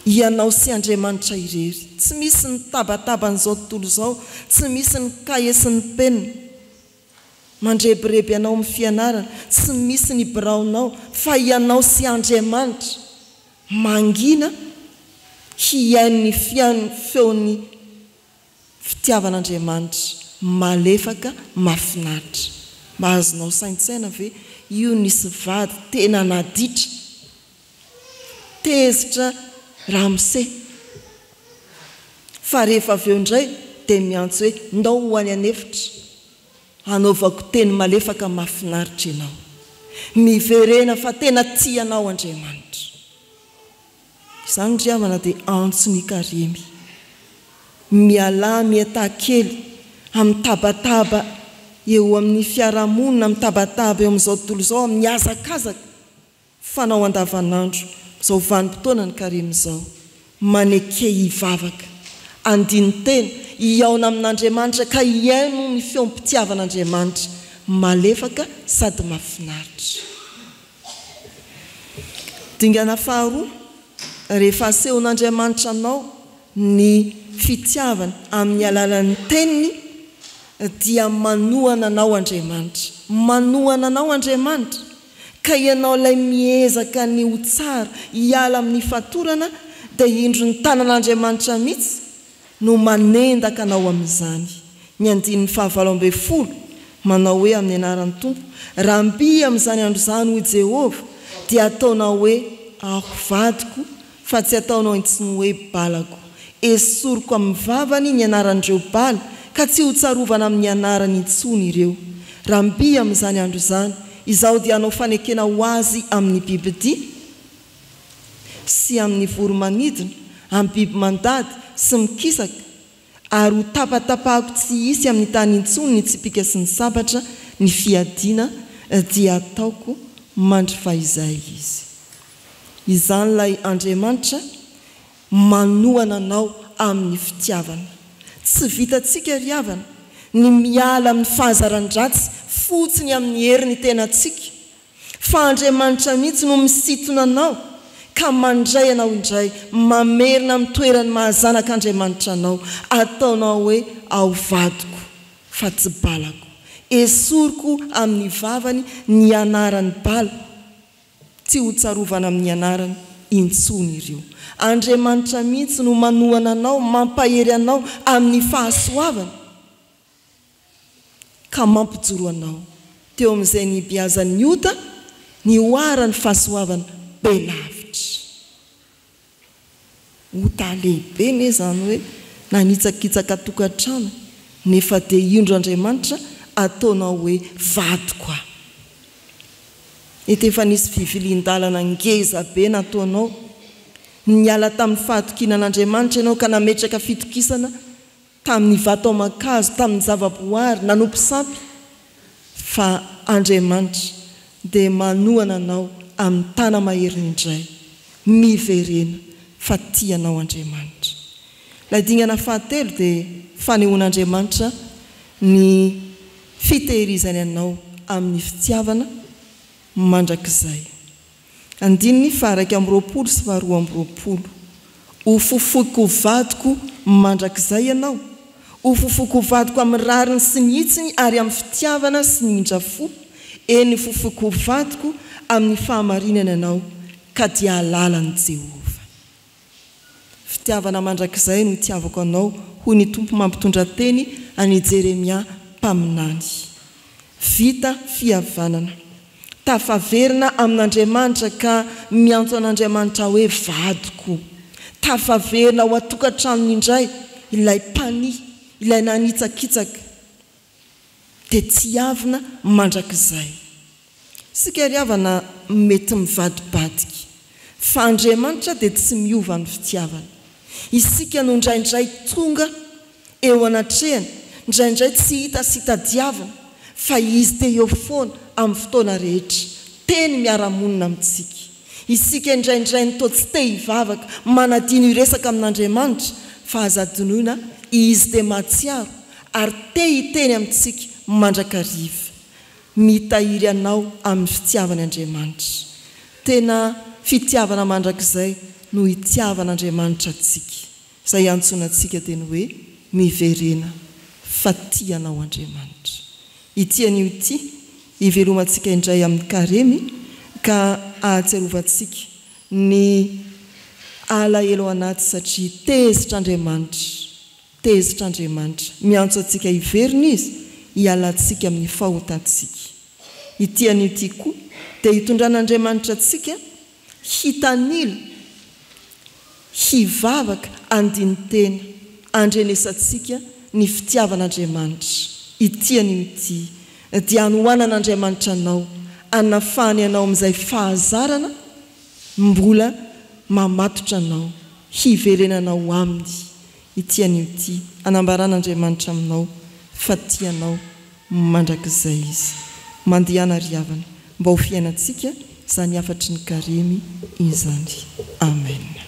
Ianao sy Andriamanitra irery. Tsy misy ny tabataba n'izao tontolo izao, tsy misy ny kaye sy ny penina mandrebireby anao amin'ny fianarana, tsy misy ny biraonao, fa ianao sy Andriamanitra mangina hiain'ny feon'ny fitiavan'Andriamanitra malefaka mahafinaritra. Mahazonao saintsaina ve io nisy vady tena naditra tezitra Ramse, fa rehefa avy eo indray dia miantso hoe ndao ho any an'efitra, anaovako teny malefaka mahafinaritra ianao, miverena fa tena tianao Andriamanitra. Izany ry havana dia antso ny karemy, miala mieta-kely amin'ny tabataba eo amin'ny fiarahamonina, amin'ny tabataba eo amin'izao tontolo izao, amin'ny azakazaka fanao andavanandro. Izao vanim-potoana ny karemy izao, maneke hivavaka, andiny tena hiaona amin'Andriamanitra ka hiaino ny feom-pitiavan'Andriamanitra malefaka sady mahafinaritra. Dingana faharoa, rehefa asehon'Andriamanitra anao ny fitiavana amin'ny alalan'ny teniny, dia manohana anao Andriamanitra, manohana anao Andriamanitra, ka ianao ilay miezaka ny ho tsara hiala amin'ny fatorana, dia indro ny tanan'Andriamanitra mihitsy no manendaka anao amin'izany. Ny andin'ny 19 manao hoe amin'ny anaran'ny Tompo, ramby amin'izany andro izany ho Jehovah, dia ataonao hoe aho vadiko, fa tsy ataonao intsony hoe balako. Esoriko amin'ny vavany ny anaran'ireo bala, ka tsy ho tsarovana amin'ny anarany intsony ireo. Ramby amin'izany andro izany, izao dia anao fanekena ho azy amin'ny bibidia sy amin'ny voromanidina, amin'ny biby mandady sy mikisaka, ary ho tapatapahako tsy hisy amin'ny tany intsony ny tsipika sy ny sabatra, ny fiadiana dia ataoko mandry fahizay izy. Izany ilay Andriamanitra manohana anao amin'ny fitiavana. Tsy vitantsika ry havana ny miala amin'ny fahazaran-dratsy fotsiny amin'ny heriny tenantsika, fa Andriamanitra mihitsy no misitona anao ka mandray anao indray, mamerina amin'ny toerany mahazanak'Andriamanitra anao, ataonao hoe ao vadiko fa tsy balako. Esoriko amin'ny vavany ny anarany bala, tsy ho tsarovana amin'ny anarany intsony ireo. Andriamanitra mihitsy no manohana anao, mampahery anao amin'ny fahasoavana, ka mampijoro anao teo amin'izay ny biazan'ny ota, ny oara ny fahasoavana be lavitra. Ota lehibe ne zany hoe nanitsakitsaka tokantrano, nefa dia indro Andriamanitra ataonao hoe vadiko aho. Efa nisy fivilian-dalana ngeza be nataonao, niala tamin'ny fahatokinan'Andriamanitra ianao ka nametraka fitokisana tamin'ny vato-makazo, tamin'ny zavaboary, nanompo sampy, fa Andriamanitra dia manohana anao amin'ny tana maherin'ny indray, miverena fa tianao Andriamanitra. Ilay dingana fahatelo dia fanehoan'Andriamanitra ny fitehirizany anao amin'ny fitiavana mandrakizay. Andininy 1:20 sy 2:20, ho fofoiko vadiko mandrakizay ianao, ho fofoiko vadiko amin'ny rariny sy ny hitsiny ary amin'ny fitiavana sy ny indrafo, eny fofoiko vadiko amin'ny fahamarinana ianao ka dia alalan'i Jehovah. Fitiavana mandrakizay no itiavako anao, hoy ny Tompo mampitondra teny any Jeremia mpaminany. Vita fihavanana, tafaverina amin'Andriamanitra ka miantso an'Andriamanitra hoe vadiko. Tafaverina ho atokantrano indray ilay pani, ilay nanitsakitsaka, dia tsy avina mandrakizay. Sika ry havana mety mivadibadika, fa Andriamanitra dia tsy miova amin'ny fitiavana. Isika no indraindray tonga eo anatrehany, indraindray tsy hita sy hitadiavana, fa izy te eo foana amin'ny fotoana rehetra teny miara-monina amintsika isika indraindray nyto tsy te hivavaka manadino iresaka amin'Andriamanitra fa azadonoina izy dia matsiaro ary te hiteny amintsika mandrakariva mitahiry anao amin'ny fitiavana Andriamanitra tena fitiavana mandrakizay no hitiavan'Andriamanitra antsika izay antsonantsika teny hoe miverena fa tianao Andriamanitra itian'io ity hivelomantsika indray amin'ny karemy ka ahatsiarovantsika ny alahelo anaty satria tezitr'Andriamanitra miantso antsika hiverina izy hialantsika amin'ny fahotantsika itian'io ity koa dia hitondran'Andriamanitra antsika hitanila hivavaka andiny-tena andrenesantsika ny fitiavan'Andriamanitra itian'io ity dia anohanan'Andriamanitra anao anafany anao amin'izay fahazarana mbola mamatotra anao hiverenanao aminy itian'io ity anambaran'Andriamanitra aminao fa tianao mandrakizay izy mandihana riavana mba ho fiainantsika izany afatry ny karemy izany amen.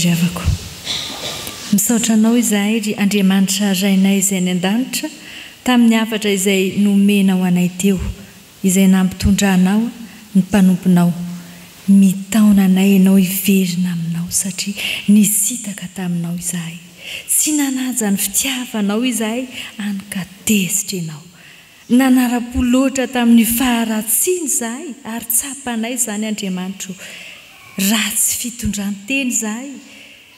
Ravako misaotra anao izahay ry Andriamanitra rainay izay ny an-danitra tamin'ny hafatra izay nomena ho anay teo izay nampitondra anao ny mpanomponao mitaona anay ianao hiverina aminao satria nisitaka taminao izahay tsy nanaja ny fitiavanao izahay ankatezitra ianao nanara-po loatra tamin'ny faharatsiany izahay ary tsapanay izany Andriamanitra ratsy fitondranteny izahay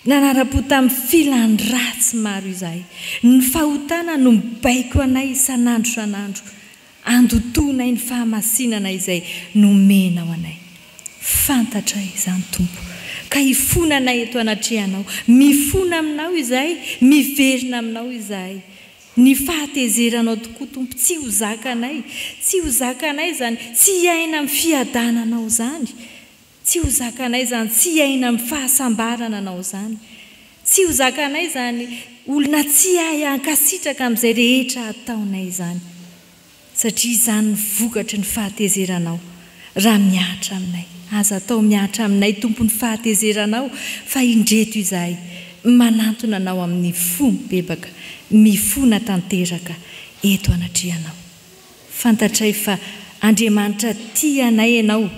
nanara-po tamin'ny filany ratsy maro izahay ny fahotana no mibaiko anay isan'andro san'andro andotonay ny fahamasinana izay nomena ho anay fantatra izany Tompo ka hifona anay eto anatrehanao mifona aminao izahay miverina aminao izahay ny fahatezeranao tokoa Tompo tsy ho zaka anay zany tsy hiaina amin'ny fiadananao zany tsy ho zakanay zany tsy hiaina amin'ny fahasambarana anao zany tsy ho zakanay zany olona tsy hay ankasitraka amin'izay rehetra ataonay zany satria izany vokatry ny fahatezeranao raha miahatra aminay aza atao miahatra aminay Tompo ny fahatezeranao fa indreto izahay manantona anao amin'ny fo mibebaka mifona tanteraka eto anatrehanao fantatray fa Andriamanitra tianay ianao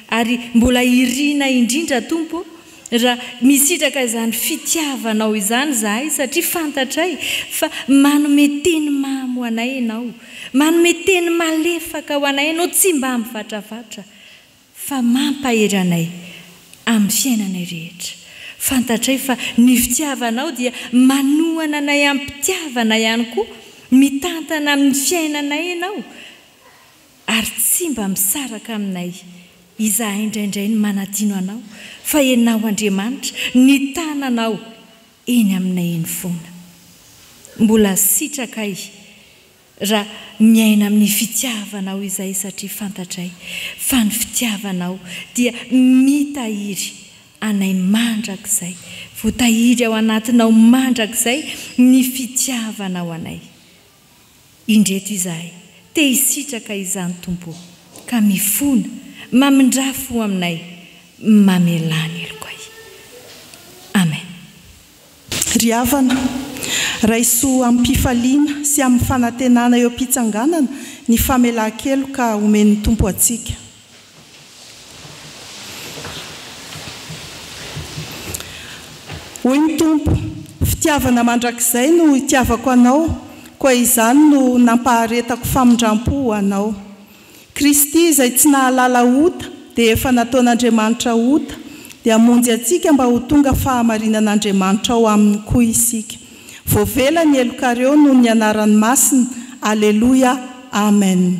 ary mbola irina indrindra Tompo raha misitraka izany fitiavanao izany zahay satria fantatray fa manome teny mamy ho anay ianao manome teny malefaka ho anay ianao tsy mba mivatravatra fa mampahery anay amin'ny fiainanay rehetra fantatray fa ny fitiavanao dia manohana anay amin'ny mpitiavana ihany koa mitantana amin'ny fiainanay ianao ary tsy mba misaraka aminay izahay indraindray ny manadino anao fa ianao Andriamanitra ny tananao eny aminay eny foana mbola sitrakay raha miaina amin'ny fitiavanao izay satria fantatray fa ny fitiavanao dia mitahiry anay mandrakizay voatahiry ao anatinao mandrakizay ny fitiavanao anay indreto izahay te hisitraka izany Tompo ka mifona mamindrafo aminay mamelany elokoay. Amen. Ry havana, raiso amin'ny mpifaliana sy amin'ny fanantenana eo am-pitsanganana ny famelan-kelo ka omen'ny tompo atsika. Hoy ny tompo, fitiavana mandrakizay no itiavako anao, koa izany no nampaharetako famindram-po anao. Kristy izay tsy nahalala ota dia efa nataon'Andriamanitra ota, dia amonjy atsika mba ho tonga fahamarinan'Andriamanitra ao aminy koa isika. Voavela ny elokareo no ny anarany masina. Alleluia. Amen.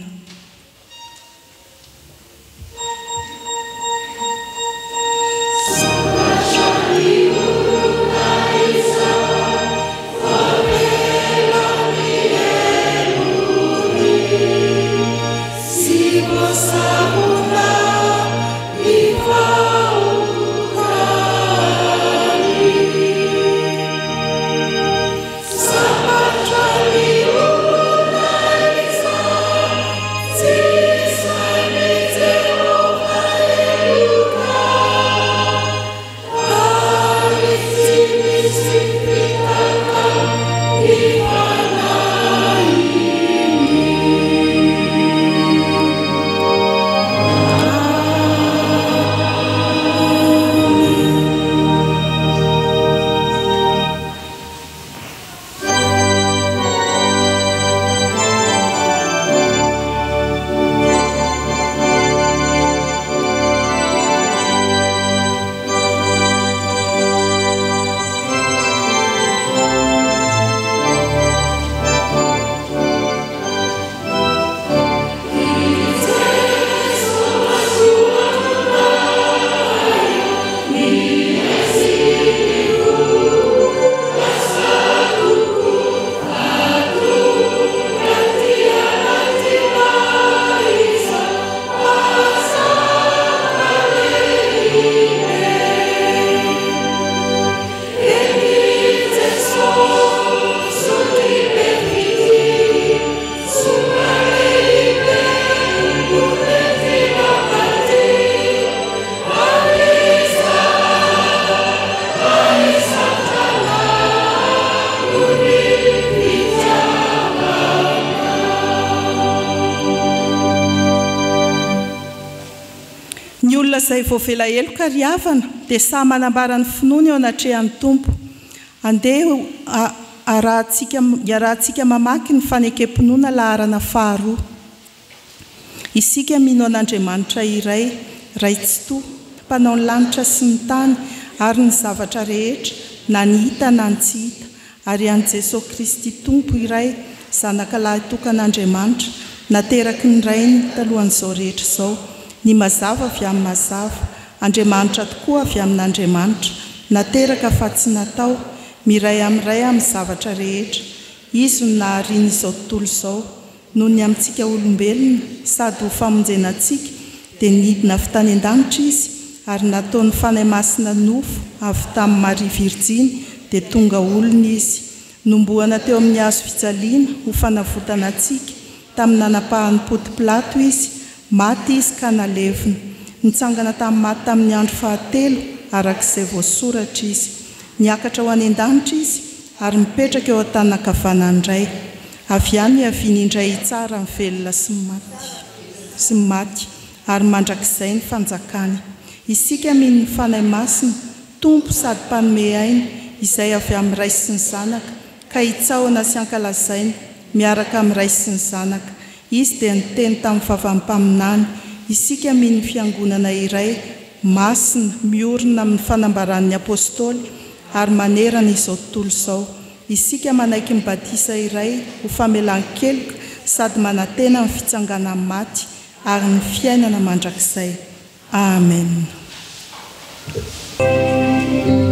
Izay voavela eloka ry havana dia samy manambara ny finoana eo anatrehan'ny tompo. Andeha iarahantsika mamaky ny fanekem-pinoana laharana faharoa. Isika mino an'Andriamanitra iray, ray tsy toa, mpanao ny lanitra sy ny tany ary ny zavatra rehetra, na ny hita na ny tsy hita, ary an' Jesosy Kristy tompo iray, zanaka lahy tokan'Andriamanitra, nateraky ny rainy talohan'izao rehetra izao. Ny mazava avy amin'ny mazava, Andriamanitra tokoa avy amin'Andriamanitra, nateraka fa tsy natao, miray amin'ray amin'ny zavatra rehetra. Izy no nahariany izao tontolo izao, noho ny amintsika olombelona sady ho famonjena antsika, dia nidina avy tany an-danitra izy, ary nataony fanahy masina nofo avy tamin'ny Maria Virjiny, dia tonga olona izy. Nomboana teo amin'ny hazo fijaliana ho fanavotana antsika, tamin'ny nanapahany Ponty Pilato izy, maty izy ka nalevina. Nitsangana tamin'ny maty tamin'ny andro fahatelo arak'izay voasoratra izy. Niakatra ho any an-danitra izy ary mipetraka eo an-tanakavanany indray. Avy any aviany indray tsara ny velona sy ny maty ary mandrakizay ny fanjakany. Isika mino ny fanahy masina, tompo sady mpanome aina, izay avy amin'ny ray sy ny zanaka, ka hitsaoana sy ankalazaina miaraka amin'ny ray sy ny zanaka. Izy dia niteny tamin'ny vavam-paminany. Isika mino ny fiangonana iray, masina, miorina amin'ny fanambaran'ny apôstôly ary manerana izao tontolo izao. Isika manaiky mibatisa iray ho famelan-keloka sady manantena amin'ny fitsanganan'ny maty ary ny fiainana mandrakizay. Amen. Amen.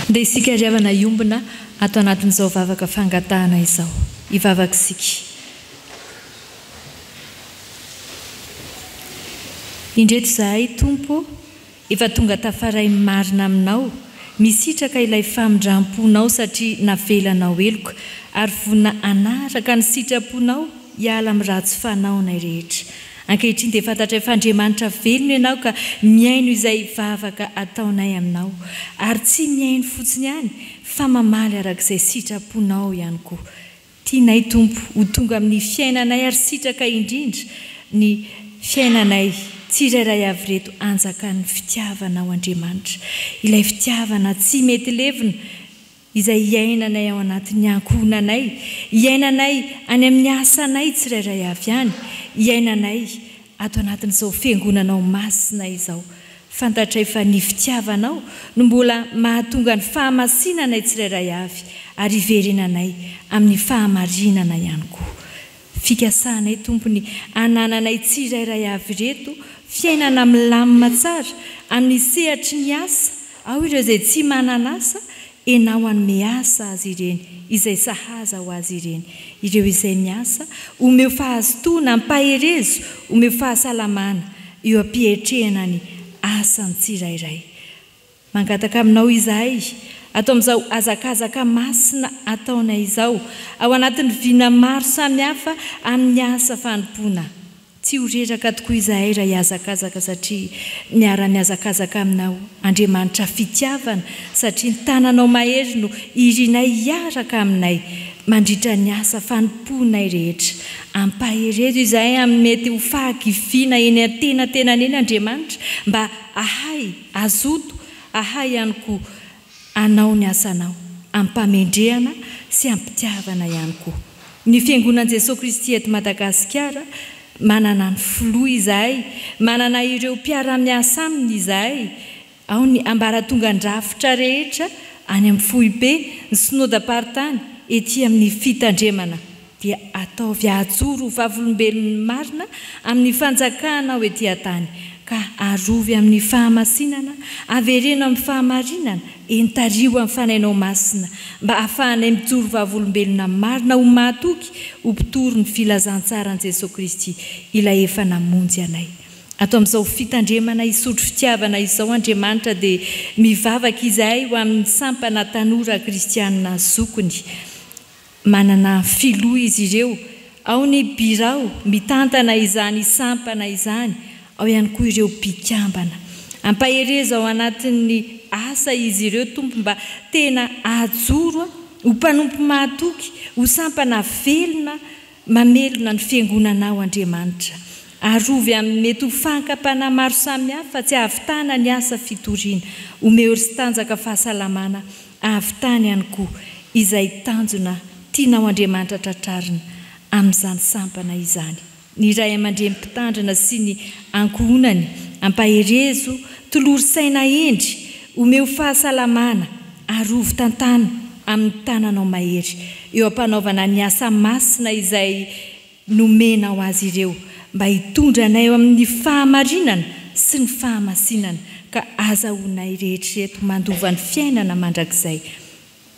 dia isika riavana iombona atao anatin'izao vavaka fangatahana izao hivavakisika. Indreto izahay Tompo, efa tonga tafaray marina aminao, misitraka ilay famindramponao satria navelanao eloka ary vonina anaraka ny sitraponao hiala amin'ny ratsy fanaonay rehetra. Ankehitriny dia fantatra efa Andriamanitra velona ianao ka miaino izay vavaka ataonay aminao ary tsy miaino fotsiny ihany fa mamaly arak'izay sitraponao ihany koa. Tianay Tompo ho tonga amin'ny fiainanay ary sitraka indrindra ny fiainanay tsirairay avy reto anjakan'ny fitiavanao Andriamanitra, ilay fitiavana tsy mety levina izay iainanay ao anatin'ny ankohonanay, iainanay any amin'ny asanay tsirairay avy ihany, iainanay ato anatin'izao fiangonanao masina izao. Fantatra efa ny fitiavanao no mbola mahatonga ny fahamasinanay tsirairay avy ary iverenanay amin'ny fahamarinana ihany koa. Fikasanay Tompony anananay tsirairay avy reto fiainana milamina tsara amin'ny sehatry ny asa, ao ireo izay tsy mananasa enao anome asa azy ireny izay sahaza ho azy ireny, ireo izay miasa omeo fahazotoana ampaherezo, omeo fahasalamana eo ampihetrehana ny asany tsirairay. Mangataka aminao izahay atao amin'izao azakazaka masina ataonay izao ao anatin'ny vina maro samihafa amin'ny asa fanompoana. Tsy horeraka tokoa izahay raha hiazakazaka satria miara-miazakazaka aminao Andriamanitra fitiavana satria ny tananao mahery no irinay hiaraka aminay mandritra ny asa fanompoanay rehetra. Ampaherezo izahay amin'ny mety ho fahakiviana eny an-tenatenany eny Andriamanitra mba ahay azoto, ahay ihany koa anao ny asanao, ampamendrehana sy ampitiavana ihany koa. Ny fiangonan'i Jesosy Kristy eto Madagasikara manana ny filoha izahay, manana ireo mpiara-miasa aminy izahay, ao ny ambaratongan-drafitra rehetra any amin'ny foibe ny synodam-paritany ety amin'ny fitandremana dia ataovy ajoro ho vavolombelon'ny marina amin'ny fanjakana ao ety an-tany ka arovy amin'ny fahamasinana, averena amin'ny fahamarinana, entario amin'ny fanainao masina mba ahafahanay mijoro vavolombelona marina ho mahatoky ho mpitory ny filazantsarany Jesosy Kristy ilay efa namonjy anay. Atao amin'izao fitandremana isotro fitiavana izao Andriamanitra dia mivavaka izahay ho amin'ny sampana tanora kristianina zokony. Manana filoha izy ireo, ao ny birao mitantana izany sampana izany, ao ihany koa ireo mpikambana. Ampahereza ao anatin'ny asa izy ireo Tompo mba tena ajoro ho mpanompo mahatoky, ho sampana velona mamelona ny fiangonanao Andriamanitra. Arovy amin'ny mety ho fankapana maro samihafa tsy ahavitana ny asa fitoriana, omeo sy tanjaka fahasalamana ahavitana ihany koa izay tanjona tianao Andriamanitra tratrarina amin'izany sampana izany. Ny ray aman-dreny mpitandrina sy ny ankohonany ampaherezo tolory saina endry, omeo fahasalamana, arovy tantana amin'ny tananao mahery eo ampanaovana ny asa masina izay nomenao azy ireo mba hitondranay eo amin'ny fahamarinana sy ny fahamasinana ka azahoanay rehetrareto mandova ny fiainana mandrakizay.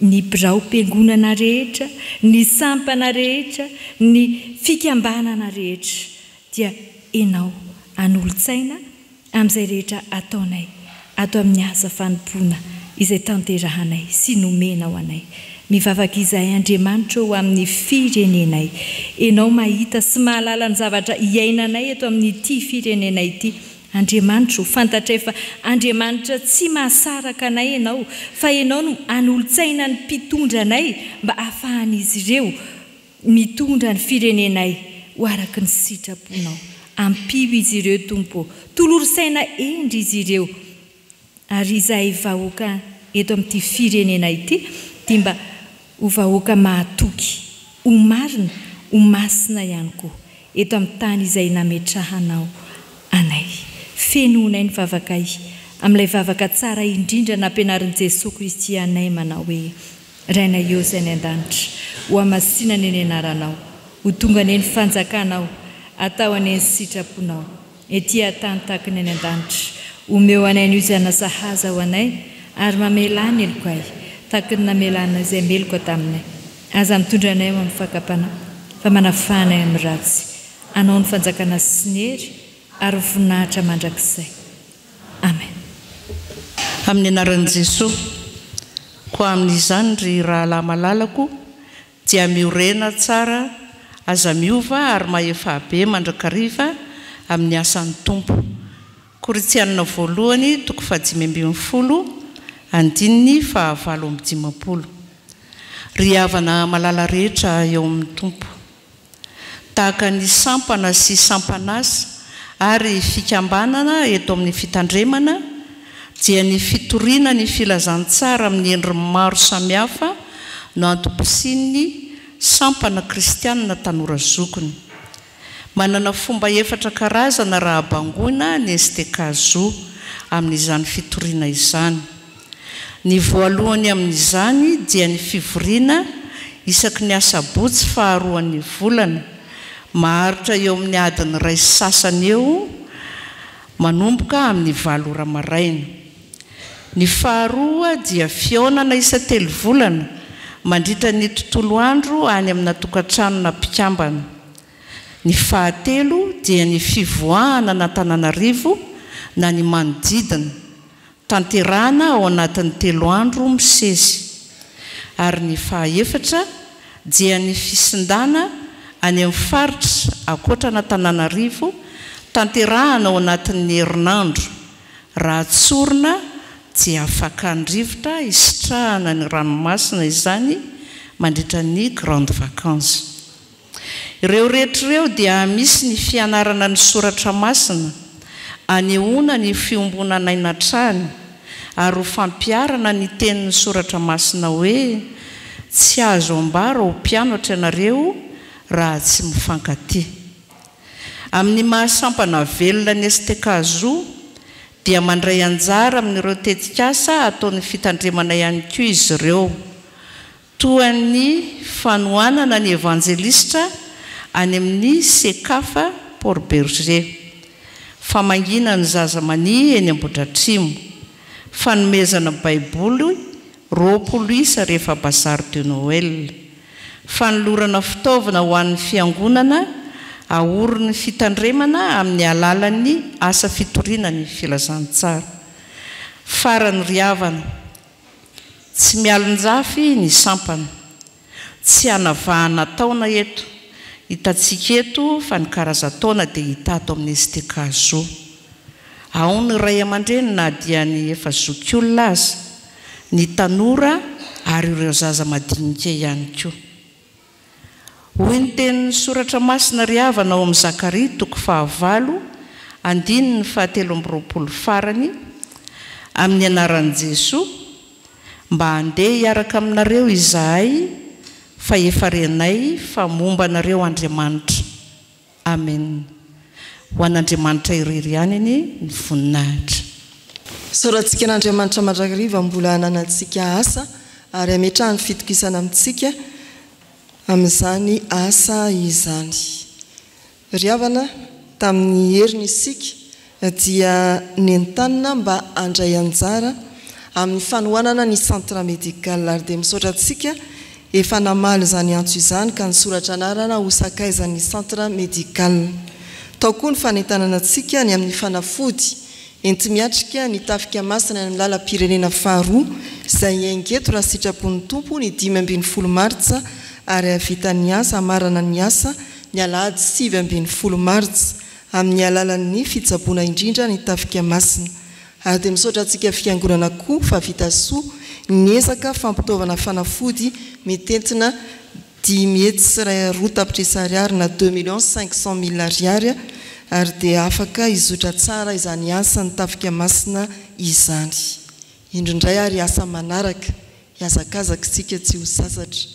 Ny birao mpiangonana rehetra, ny sampana rehetra, ny fikambanana rehetra dia enao anolo-tsaina amin'izay rehetra ataonay ato amin'ny asa fanompoana izay tanterahanay sy nomenao anay. Mivavaka izahay Andriamanitra ho amin'ny firenenay, enao mahita sy mahalala ny zavatra iainanay eto amin'ity firenenay ity. Andriamanitra, fantatra efa Andriamanitra tsy mahasaraka anay enao, fa enao no anolo-tsaina ny mpitondra anay mba ahafahan'izy ireo mitondra ny firenenay ho araky ny sitraponao. Ampio izy ireo Tompo, tolory saina endry izy ireo. Ary izahay vahoaka eto amin'ity firenenay ity dia mba ho vahoaka mahatoky, ho marina, ho masina ihany koa eto amin'ny tany izay nametrahanao anay. Fenoanay ny vavakay amin'ilay vavaka tsara indrindra nampianarin'i Jesosy Kristy anay manao hoe: Rainay eo izay ny an-danitra, ho amasinana eny anaranao, ho tonga eny fanjakanao, atao eny sitraponao, ety an-tany tahaka ny any an-danitra. Omeo anay ny izana sahaza ho anay ary mamelany elokay tahaka ny namelana izay meloko taminay. Aza mitondranay amin'ny fakapana fa manafanay amin'ny ratsy. Anao ny fanjakana sy ny hery ary voninahitra mandrakizay. Amen. Amin'ny anaran'i Jesosy, ko amin'izany ry rahalahy malalako dia miorena tsara, aza miova ary mahefa be mandrakariva amin'ny asan'ny Tompo. Korintianina voalohany 5:20 andininy 9:50. Ry havana malala rehetra eo amin'ny Tompo, tahaka ny sampana sy sampanasa ary fikambanana eto amin'ny fitandremana dia ny fitoriana ny filazantsara amin'ny endriny maro samihafa no antom-pisin'ny sampana kristianina Tanora Zokiny. Manana fomba efatra karazana raha bangoina ny STKZO amin'izany fitoriana izany. Ny voalohany amin'izany dia ny fivoriana isaky ny asabotsy faharoan'ny volana, maharitra eo amin'ny adiny 2 sasany eo manomboka amin'ny 9 ora maraina. Ny faharoa dia fionana isa-3 volana mandritra ny tontolo andro any amina tokantranona mpikambana. Ny fahatelo dia ny fivoahana n'Antananarivo na ny manodidina, tanterahana ao anatin'ny 3 andro misesy. Ary ny fahaefatra dia ny fisindana any amin'ny faritra akoatra n'Antananarivo, tanterahana ao anatin'ny herinandro. Raha tsorina dia afaka andrivotra isitrahana ny ranomasina izany mandritra ny grande vacances. Ireo rehetr'ireo dia misy ny fianarana ny soratra masina, anehoana ny fiombonana inatrany ary ho fampiarana ny tenin'ny soratra masina hoe tsy azo ambara ho mpianatra ianareo raha tsy mifankatia. Amin'ny mahasampana velona ny STKZO dia mandray anjara amin'ireo tetikasa ataon'ny fitandremana ihany koa izy ireo, toa ny fanohanana ny evanjelistra any amin'ny Sekafa Port Berger, famangina ny zazamani eny Ambohidratrimo, fanomezana baiboly 20 isa rehefa bazary de Noël, fanolorana fitaovana ho an'ny fiangonana aorin'ny fitandremana amin'ny alalan'ny asa fitoriana ny filazantsara. Farany ry havana, tsy mialonjafy ny sampana, tsy hanavahana taona eto. Hitantsika eto fa ny karazan-taona dia hita ato amin'ny STKZO. Ao ny ray aman-dreny na dia ny efa zokiolona aza, ny tanora ary ireo zaza madinika ihany koa. Hoy ny tenin'ny soratra masina ry havana ao amin'ny Zakaria 4:7 farany, amin'ny anaran'i Jesosy, mba handeha hiaraka aminareo izahay fa efa renay fa momba anareo Andriamanitra. Amen. Ho an'Andriamanitra irery ihany ny voninahitra. Soratsika n'Andriamanitra mandrakariva mbola hananantsika asa ary ametrahany fitokisana amintsika amin'izany asa izany. Ry havana, tamin'ny heriny isika dia nentanina mba handray anjara amin'ny fanohanana ny centre médical ary dia misaotra antsika efa namaly izany antso izany ka nisoratra anarana ho sakaizan'ny centre médical. Tao koa ny fanentanana antsika ny amin'ny fanafody enti-miatrika ny tafika masina ny lalam-pirenena faharoa izay aingeto raha sitrapon'ny Tompo ny 15 martsa ary havitan'ny asa amarana ny asa ny alahady 7 martsa amin'ny alalan'ny fitsaboana indrindra ny tafika masina. Ary dia misaotra antsika fiangonana koa fa vita soa niezaka fampitaovana fanafody mitentina 10 sy 2 tapitrisa ariary na 2,500,000 ariary ary dia afaka izotra tsara izany asa ny tafika masina izany. Indrindray ary asa manaraka hiazakazaka sika tsy ho sasatra.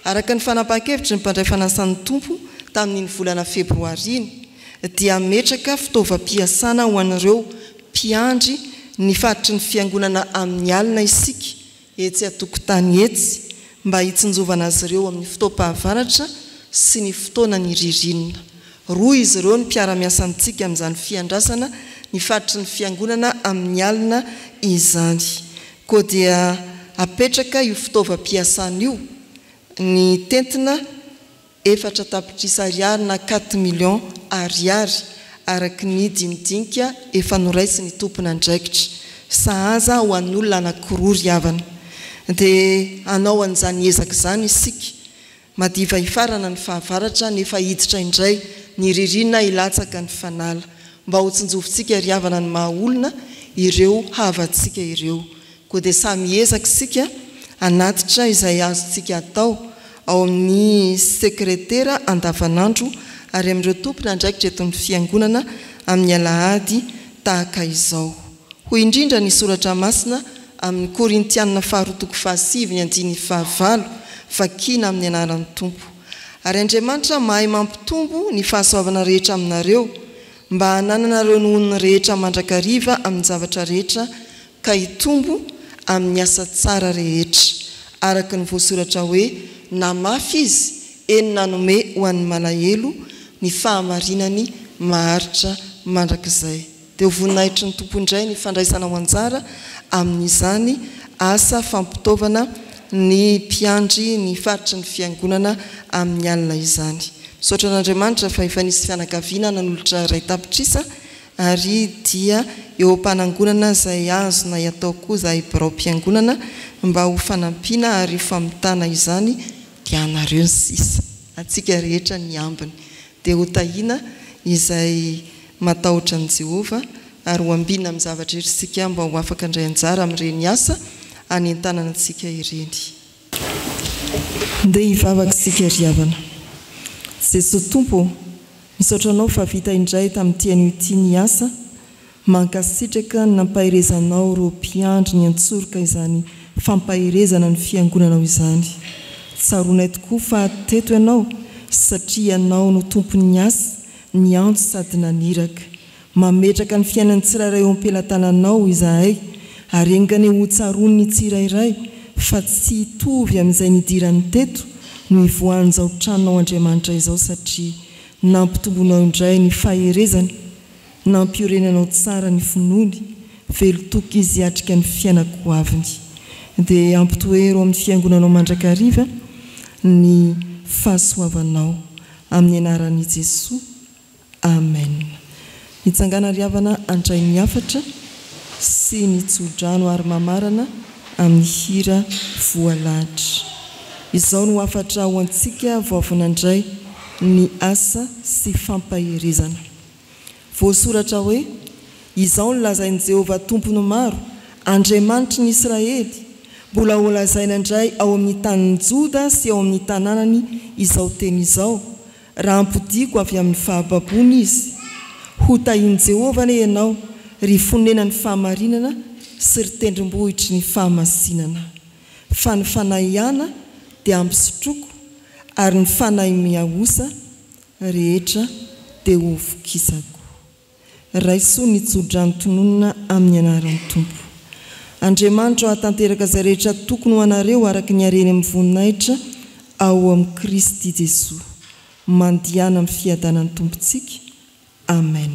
Araka ny fanapa-kevitry ny mpandray fanasan'ny Tompo tamin'ny volana febroariny dia metraka fitaovam-piasana ho an'ireo mpiandry ny faritry ny fiangonana amin'ny alina isika etsy atokotany etsy mba hitsinjovana azy ireo amin'ny fotoam-pahavaratra sy ny fotoana ny ririnina. Roa izy ireo ny mpiara-miasa amintsika amin'izany fiandrasana ny faritry ny fiangonana amin'ny alina izany. Koa dia apetraka io fitaovam-piasana io ny tentina 4 tapitrisa ariary na 4 million ariary araky ny dinidinika efa noraisy ny tompona andraikitra sahaza ho an'olona anankiroa ryavana dia anao an'izany ezaka izany isika madiva ifarana ny fahavaratra nefa hiditra indray ny ririna ilatsaka ny fanala mba ho tsinjovintsika riavana ny mahaolona ireo havantsika ireo koa dia samy ezaka isika anatitra izay azontsika atao ao amin'ny sekretera andavanandro ary amin'ireo tompona andraikitra eto ny fiangonana amin'ny alahady tahaka izao hoy indrindra ny soratra masina amin'ny korintianina 4:7-5 vakina amin'ny anaran'ny tompo ary Andriamanitra mahay mampitombo ny fahasoavana rehetra aminareo mba hanananareo ny onony rehetra mandrakariva amin'ny zavatra rehetra ka hitombo amin'ny asa tsara rehetra araka ny voasoratra hoe namafy izy eny nanome ho an'ny malahelo ny fahamarinany maharitra mandrakizay dia ho voninahitra ny tompo indray ny fandraisana ho anjara amin'izany asa fampitaovana ny mpiandry ny faritra ny fiangonana amin'ny alina izany misaotra an'Andriamanitra fa efa nisy fianakaviana nanolotra ray tapitrisa ary dia eo am-panangonana izay azona atao koa izay birao-piangonana mba ho fanampiana ary famitana izany dia anareo ny sisa atsika rehetra ny ambiny dia ho tahina izay matahotra ny Jehova ary ho ambina amin'ny zavatra irisika mba ho afaka indray anjara amin'ireny asa any an-tanana antsika ireny dia hivavaka isika riavana Jesosy tompo misaotra anao fa vita indray tamin'ity anio ity ny asa mankasitraka ny nampahirezanao ro mpiandry ny antsoroka izany fampahirezana ny fiangonanao izany tsaronay tokoa fa teto ianao satria ianao no tompony asa ny antso sady naniraka mametraka ny fiainany tsirairay eo am-pelatananao izahay ary engany ho tsarony ny tsirairay fa tsy hitovy amin'izay nidirany teto no hivoan'izao tranonao Andriamanitra izao satria nampitombonao indray ny faherezany nampiorenanao tsara ny finoany velotoky izy atrika ny fiainako aviny dia ampitoero amin'ny fiangonanao mandrakariva ny fahasoavanao amin'ny anaran'i Jesosy amen nitsangana riavana andray ny afatra sy ny tsodrano ary mamarana amin'ny hira voalahatra izao no afatra ho antsika vaovinandray ny asa sy fampahirezana voasoratra hoe izao no lazain'i Jehovah tompony maro Andriamanitry ny Israely mbola ho lazaina indray ao amin'ny tanin'ny Joda sy ao amin'ny tanànany izao teny izao raha ampodiako avy amin'ny fahababony izy ho tahiany Jehovah ne ianao ry fonena ny fahamarinana sy ry tendrombohitry ny fahamasinana fa ny fanahy ihana dia ampisotroko ary ny fanahy miahosa rehetra dia ho vokisako raisoa ny tsodrany tononona amin'ny anaran'ny tompo Andriamanitra ho atanteraka izay rehetra tokony ho anareo araka ny hareny amin'ny voninahitra ao amin'ny Kristy Jesosy mandihana amin'ny fiadanan'ny tompontsika amen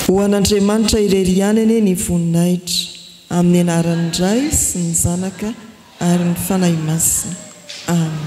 ho an'Andriamanitra irery ihany anie ny voninahitra amin'ny anaran'ny Ray sy ny Zanaka ary ny fanahy masina. Amen.